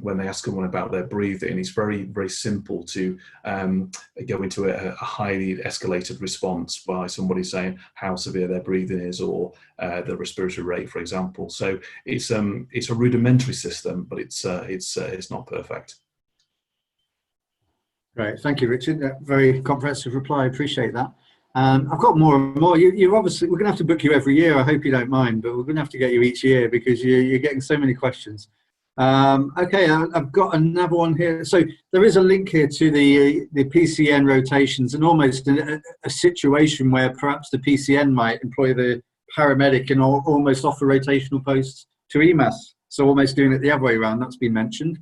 when they ask someone about their breathing, it's very, very simple to go into a highly escalated response by somebody saying how severe their breathing is, or the respiratory rate, for example. So it's a rudimentary system, but it's not perfect. Great, thank you, Richard. Very comprehensive reply. I appreciate that. I've got more and more. You're obviously, we're going to have to book you every year. I hope you don't mind, but we're going to have to get you each year because you're getting so many questions. Okay, I've got another one here. So there is a link here to the PCN rotations, and almost a situation where perhaps the PCN might employ the paramedic and almost offer rotational posts to EMAS. So almost doing it the other way around. That's been mentioned.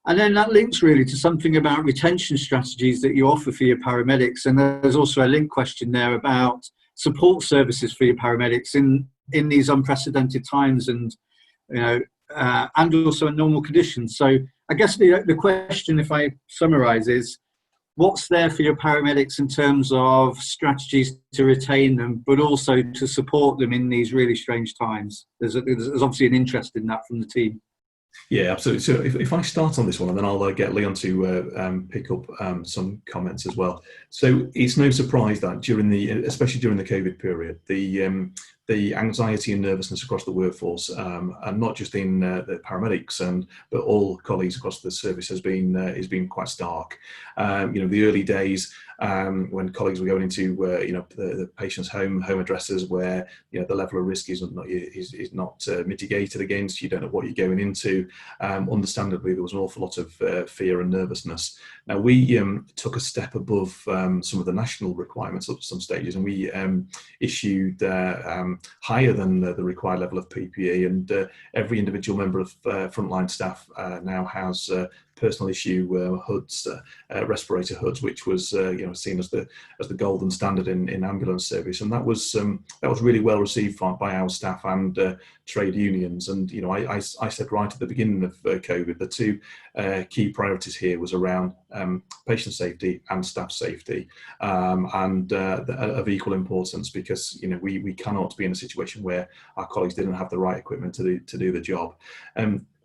And then that links really to something about retention strategies that you offer for your paramedics. And there's also a link question there about support services for your paramedics in these unprecedented times, and and also in normal conditions. So I guess the question, if I summarize, is what's there for your paramedics in terms of strategies to retain them, but also to support them in these really strange times? There's obviously an interest in that from the team. Yeah, absolutely. So if I start on this one, and then I'll get Leon to pick up some comments as well. So it's no surprise that especially during the COVID period, the anxiety and nervousness across the workforce, and not just in the paramedics, but all colleagues across the service has been quite stark. The early days, when colleagues were going into the patient's home addresses where the level of risk is not mitigated against. You don't know what you're going into. Understandably, there was an awful lot of fear and nervousness. Now we took a step above some of the national requirements at some stages, and we issued higher than the required level of PPE, and every individual member of frontline staff now has personal issue hoods, respirator hoods, which was seen as the golden standard in ambulance service, and that was really well received by our staff and trade unions. And I said right at the beginning of COVID, the two key priorities here was around patient safety and staff safety, and of equal importance, because we cannot be in a situation where our colleagues didn't have the right equipment to do the job.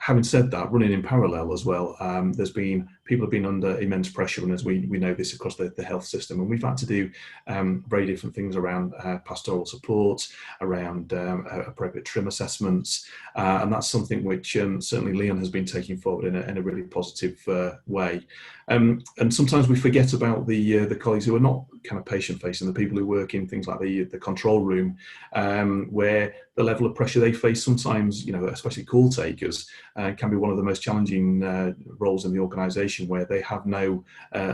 Having said that, running in parallel as well, people have been under immense pressure, and as we know this across the health system, and we've had to do very different things around pastoral support, around appropriate trim assessments, and that's something which certainly Leon has been taking forward in a really positive way. And sometimes we forget about the colleagues who are not kind of patient facing, the people who work in things like the control room, where the level of pressure they face sometimes, especially call takers, can be one of the most challenging roles in the organisation, where they have no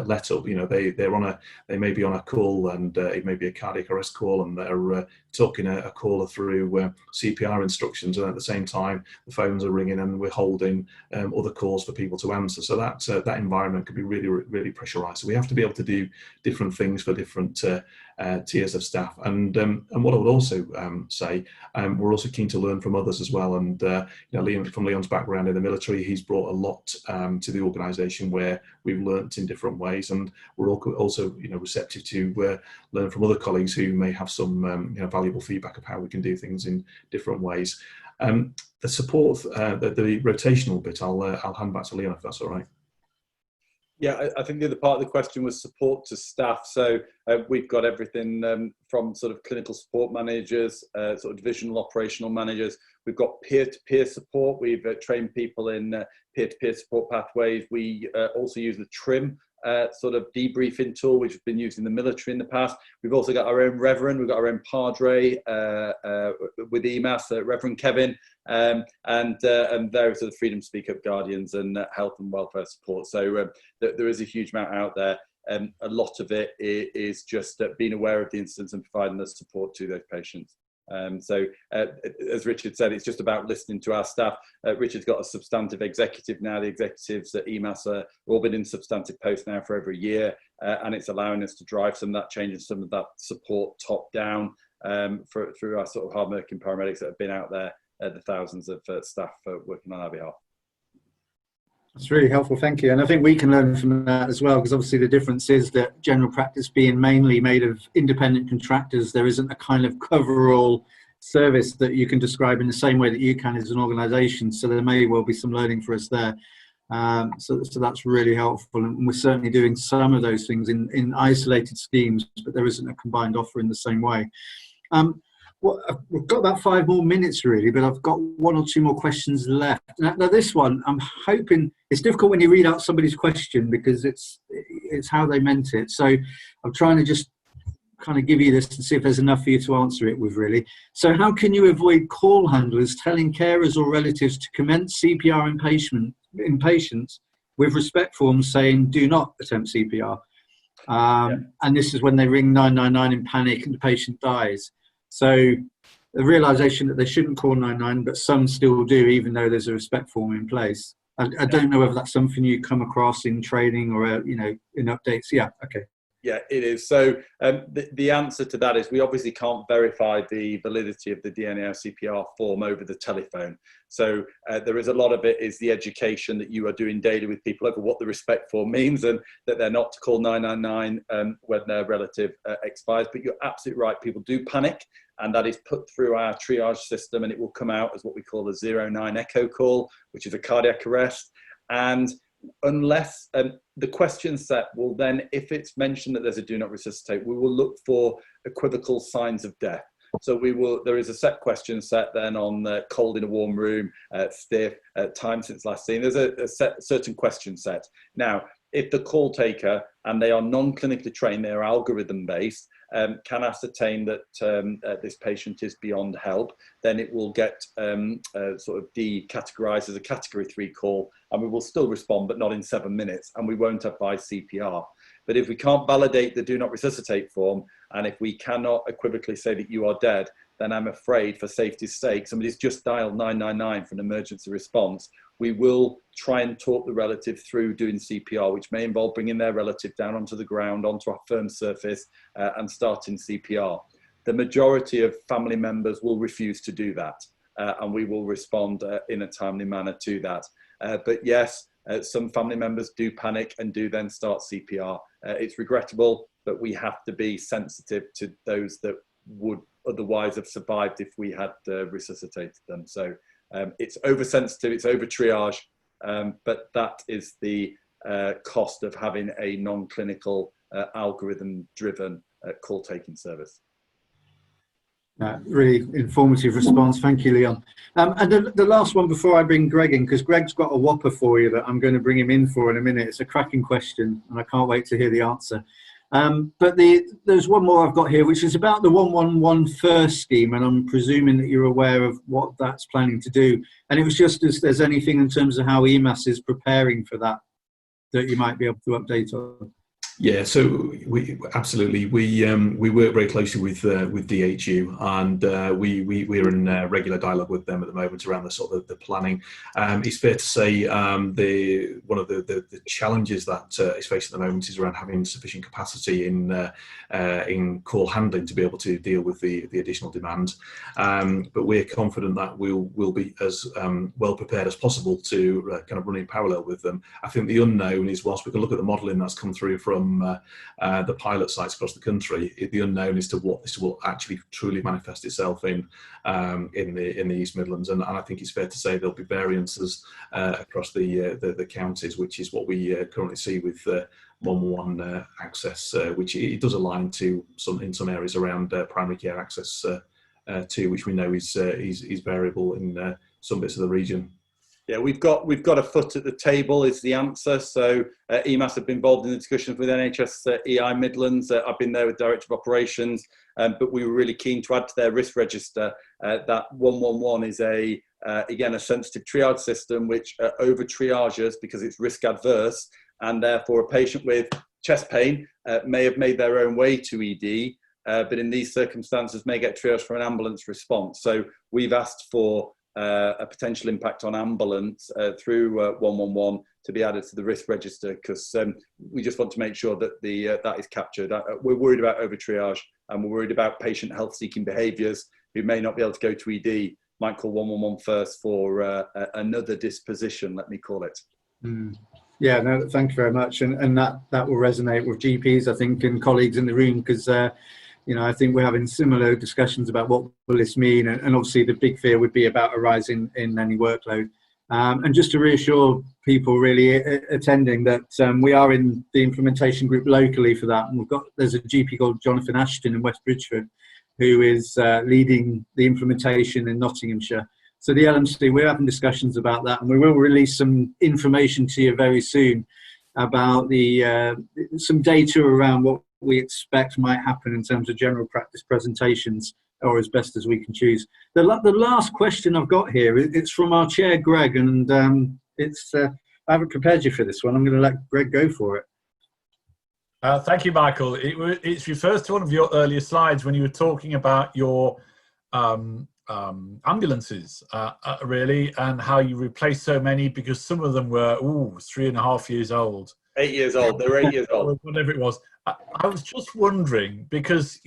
let up. They may be on a call, and it may be a cardiac arrest call, and they're talking a caller through CPR instructions, and at the same time the phones are ringing and we're holding other calls for people to answer. So that environment can be really, really pressurised. So we have to be able to do different things for different tiers of staff. And what I would also say, we're also keen to learn from others as well. And from Leon's background in the military, he's brought a lot to the organisation where we've learnt in different ways, and we're also receptive to learn from other colleagues who may have some valuable feedback of how we can do things in different ways. The support, the rotational bit, I'll hand back to Leon if that's all right. Yeah, I think the other part of the question was support to staff. So we've got everything from sort of clinical support managers, sort of divisional operational managers. We've got peer-to-peer support. We've trained people in peer-to-peer support pathways. We also use the TRIM sort of debriefing tool, which has been used in the military in the past. We've also got our own Reverend, we've got our own Padre with EMAS, Reverend Kevin, and various other Freedom Speak Up Guardians and health and welfare support. So there is a huge amount out there. A lot of it is just being aware of the incidents and providing the support to those patients. As Richard said, it's just about listening to our staff. Richard's got a substantive executive now. The executives at EMAS are all been in substantive posts now for over a year, and it's allowing us to drive some of that change and some of that support top down through our sort of hard-working paramedics that have been out there, the thousands of staff working on our behalf. That's really helpful, thank you. And I think we can learn from that as well, because obviously the difference is that general practice being mainly made of independent contractors, there isn't a kind of coverall service that you can describe in the same way that you can as an organisation. So there may well be some learning for us there. So that's really helpful. And we're certainly doing some of those things in isolated schemes, but there isn't a combined offer in the same way. We've got about 5 more minutes really, but I've got 1 or 2 more questions left. Now this one, I'm hoping, it's difficult when you read out somebody's question because it's how they meant it. So I'm trying to just kind of give you this and see if there's enough for you to answer it with really. So how can you avoid call handlers telling carers or relatives to commence CPR in patients with respect forms saying do not attempt CPR? And this is when they ring 999 in panic and the patient dies. So the realisation that they shouldn't call 999, but some still do, even though there's a respect form in place. I don't know whether that's something you come across in training or in updates. Yeah, okay. Yeah, it is. So the answer to that is we obviously can't verify the validity of the DNA or CPR form over the telephone. So there is a lot of it is the education that you are doing daily with people over what the respect form means, and that they're not to call 999 when their relative expires. But you're absolutely right. People do panic, and that is put through our triage system, and it will come out as what we call a 09 echo call, which is a cardiac arrest. And unless the question set will then, if it's mentioned that there's a do not resuscitate, we will look for equivocal signs of death. So there is a set question set then on cold in a warm room, stiff, time since last seen. There's a certain question set. Now, if the call taker, and they are non-clinically trained, they are algorithm based, can ascertain that this patient is beyond help, then it will get sort of decategorized as a category 3 call, and we will still respond, but not in 7 minutes, and we won't advise CPR. But if we can't validate the do not resuscitate form, and if we cannot equivocally say that you are dead, then I'm afraid, for safety's sake, somebody's just dialed 999 for an emergency response, we will try and talk the relative through doing CPR, which may involve bringing their relative down onto the ground, onto a firm surface, and starting CPR. The majority of family members will refuse to do that, and we will respond in a timely manner to that. But yes, some family members do panic and do then start CPR. It's regrettable, but we have to be sensitive to those that would otherwise have survived if we had resuscitated them. So it's oversensitive, it's over triage, but that is the cost of having a non-clinical algorithm-driven call-taking service. Really informative response. Thank you, Leon. And the last one before I bring Greg in, because Greg's got a whopper for you that I'm going to bring him in for in a minute. It's a cracking question, and I can't wait to hear the answer. But there's one more I've got here, which is about the 111 first scheme, and I'm presuming that you're aware of what that's planning to do. And it was just if there's anything in terms of how EMAS is preparing for that you might be able to update on. Yeah, so we absolutely we work very closely with DHU, and we're in regular dialogue with them at the moment around the sort of the planning. It's fair to say one of the challenges that is facing at the moment is around having sufficient capacity in call handling to be able to deal with the additional demand. But we're confident that we'll be as well prepared as possible to kind of run in parallel with them. I think the unknown is, whilst we can look at the modelling that's come through from the pilot sites across the country, the unknown is to what this will actually truly manifest itself in the East Midlands, and I think it's fair to say there'll be variances across the counties, which is what we currently see with 111 access, which it does align to in some areas around primary care access too, which we know is variable in some bits of the region. Yeah, we've got a foot at the table is the answer. So EMAS have been involved in the discussions with NHS EI Midlands. I've been there with Director of Operations, but we were really keen to add to their risk register that 111 is again a sensitive triage system which over triages because it's risk adverse, and therefore a patient with chest pain may have made their own way to ED, but in these circumstances may get triaged for an ambulance response. So we've asked for a potential impact on ambulance through 111 to be added to the risk register, because we just want to make sure that that is captured. We're worried about over triage, and we're worried about patient health seeking behaviours who may not be able to go to ED, might call 111 first for another disposition, let me call it. Yeah, no, thank you very much, and that will resonate with GPs, I think, and colleagues in the room, because I think we're having similar discussions about what will this mean, and obviously the big fear would be about a rise in any workload. And just to reassure people really attending that we are in the implementation group locally for that, and there's a GP called Jonathan Ashton in West Bridgford who is leading the implementation in Nottinghamshire. So the LMC, we're having discussions about that, and we will release some information to you very soon about some data around what we expect might happen in terms of general practice presentations, or as best as we can choose. The last question I've got here, it's from our chair, Greg, and I haven't prepared you for this one. I'm going to let Greg go for it. Thank you, Michael. It refers to one of your earlier slides when you were talking about your ambulances, really, and how you replaced so many because some of them were 3.5 years old. 8 years old. They were 8 years old. Whatever it was. I was just wondering, because,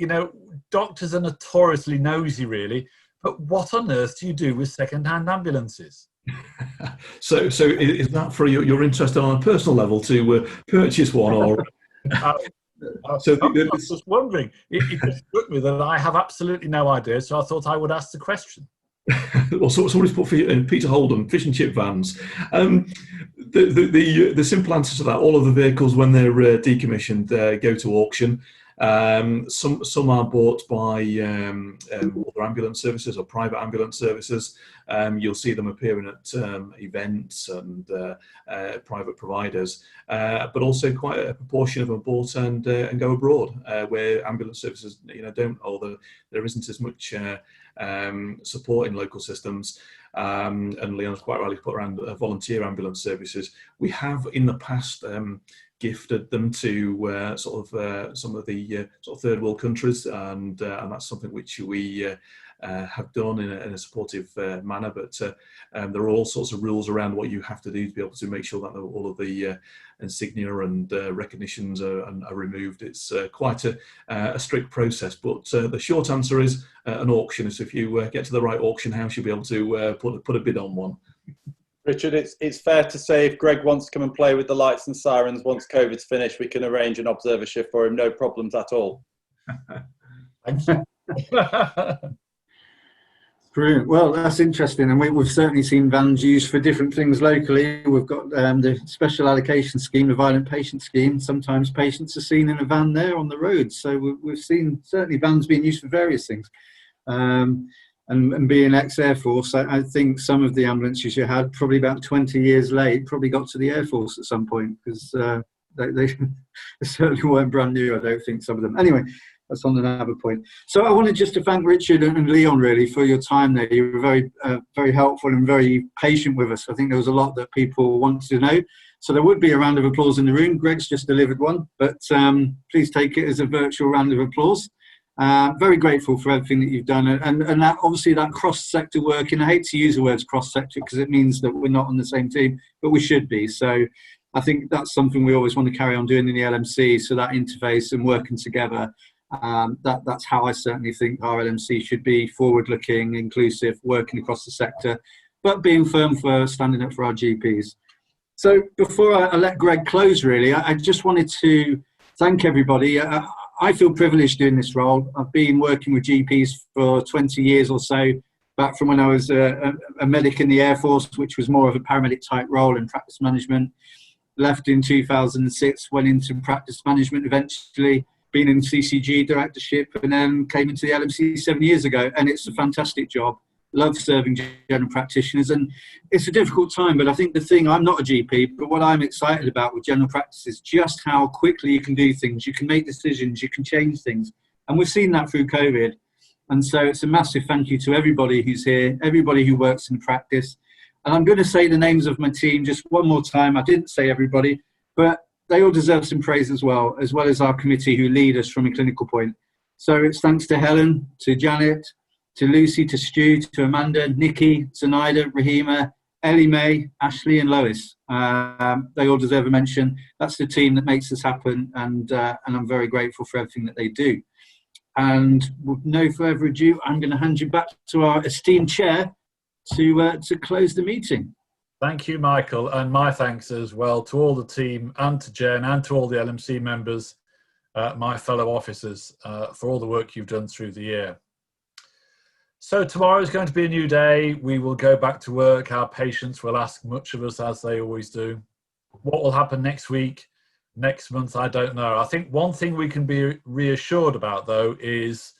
doctors are notoriously nosy, really, but what on earth do you do with second-hand ambulances? So is that for your interest on a personal level to purchase one, or? I was just wondering. It just struck me that I have absolutely no idea, so I thought I would ask the question. Well, somebody's put Peter Holden, fish and chip vans. The simple answer to that: all of the vehicles, when they're decommissioned, go to auction. Some are bought by other ambulance services or private ambulance services. You'll see them appearing at events and private providers, but also quite a proportion of them bought and go abroad, where ambulance services, don't, or there isn't as much support in local systems. And Leon's quite rightly put around volunteer ambulance services. We have in the past gifted them to some of the sort of third world countries, and that's something which we have done in a supportive manner. But there are all sorts of rules around what you have to do to be able to make sure that all of the insignia and recognitions are removed. It's quite a strict process, but the short answer is an auction. So if you get to the right auction house, you'll be able to put a bid on one. Richard, it's fair to say if Greg wants to come and play with the lights and sirens once COVID's finished, we can arrange an observer shift for him, no problems at all. Thank you. Brilliant. Well, that's interesting, and we've certainly seen vans used for different things locally. We've got the special allocation scheme, the violent patient scheme. Sometimes patients are seen in a van there on the road, so we've seen certainly vans being used for various things. And being ex-Air Force, I think some of the ambulances you had, probably about 20 years late, probably got to the Air Force at some point, because they certainly weren't brand new, I don't think, some of them. Anyway, that's on another point. So I wanted just to thank Richard and Leon really for your time there. You were very, very helpful and very patient with us. I think there was a lot that people wanted to know. So there would be a round of applause in the room. Greg's just delivered one, but please take it as a virtual round of applause. Very grateful for everything that you've done, and that obviously that cross-sector work, and I hate to use the words cross-sector because it means that we're not on the same team, but we should be. So I think that's something we always want to carry on doing in the LMC, so that interface and working together. That's how I certainly think our LMC should be: forward-looking, inclusive, working across the sector, but being firm for standing up for our GPs. So before I let Greg close, really, I just wanted to thank everybody. I feel privileged doing this role. I've been working with GPs for 20 years or so, back from when I was a medic in the Air Force, which was more of a paramedic type role in practice management. Left in 2006, went into practice management eventually, been in CCG directorship, and then came into the LMC 7 years ago. And it's a fantastic job. Love serving general practitioners, and it's a difficult time, but I think the thing, I'm not a GP, but what I'm excited about with general practice is just how quickly you can do things, you can make decisions, you can change things, and we've seen that through COVID. And so it's a massive thank you to everybody who's here, everybody who works in practice. And I'm going to say the names of my team just one more time. I didn't say everybody, but they all deserve some praise as well as our committee who lead us from a clinical point. So it's thanks to Helen, to Janet, to Lucy, to Stu, to Amanda, Nikki, Zenaida, Rahima, Ellie Mae, Ashley and Lois. They all deserve a mention. That's the team that makes this happen, and I'm very grateful for everything that they do. And with no further ado, I'm going to hand you back to our esteemed chair to close the meeting. Thank you, Michael, and my thanks as well to all the team and to Jen and to all the LMC members, my fellow officers, for all the work you've done through the year. So tomorrow is going to be a new day. We will go back to work. Our patients will ask much of us, as they always do. What will happen next week, next month, I don't know. I think one thing we can be reassured about, though, is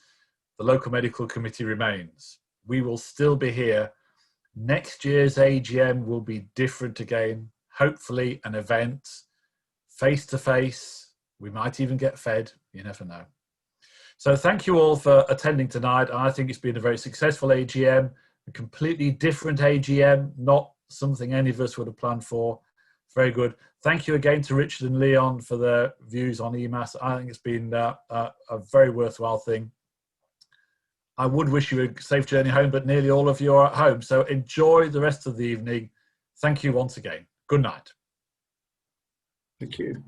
the local medical committee remains. We will still be here. Next year's AGM will be different again. Hopefully an event, face-to-face. We might even get fed. You never know. So thank you all for attending tonight. I think it's been a very successful AGM, a completely different AGM, not something any of us would have planned for. Very good. Thank you again to Richard and Leon for their views on EMAS. I think it's been a very worthwhile thing. I would wish you a safe journey home, but nearly all of you are at home. So enjoy the rest of the evening. Thank you once again. Good night. Thank you.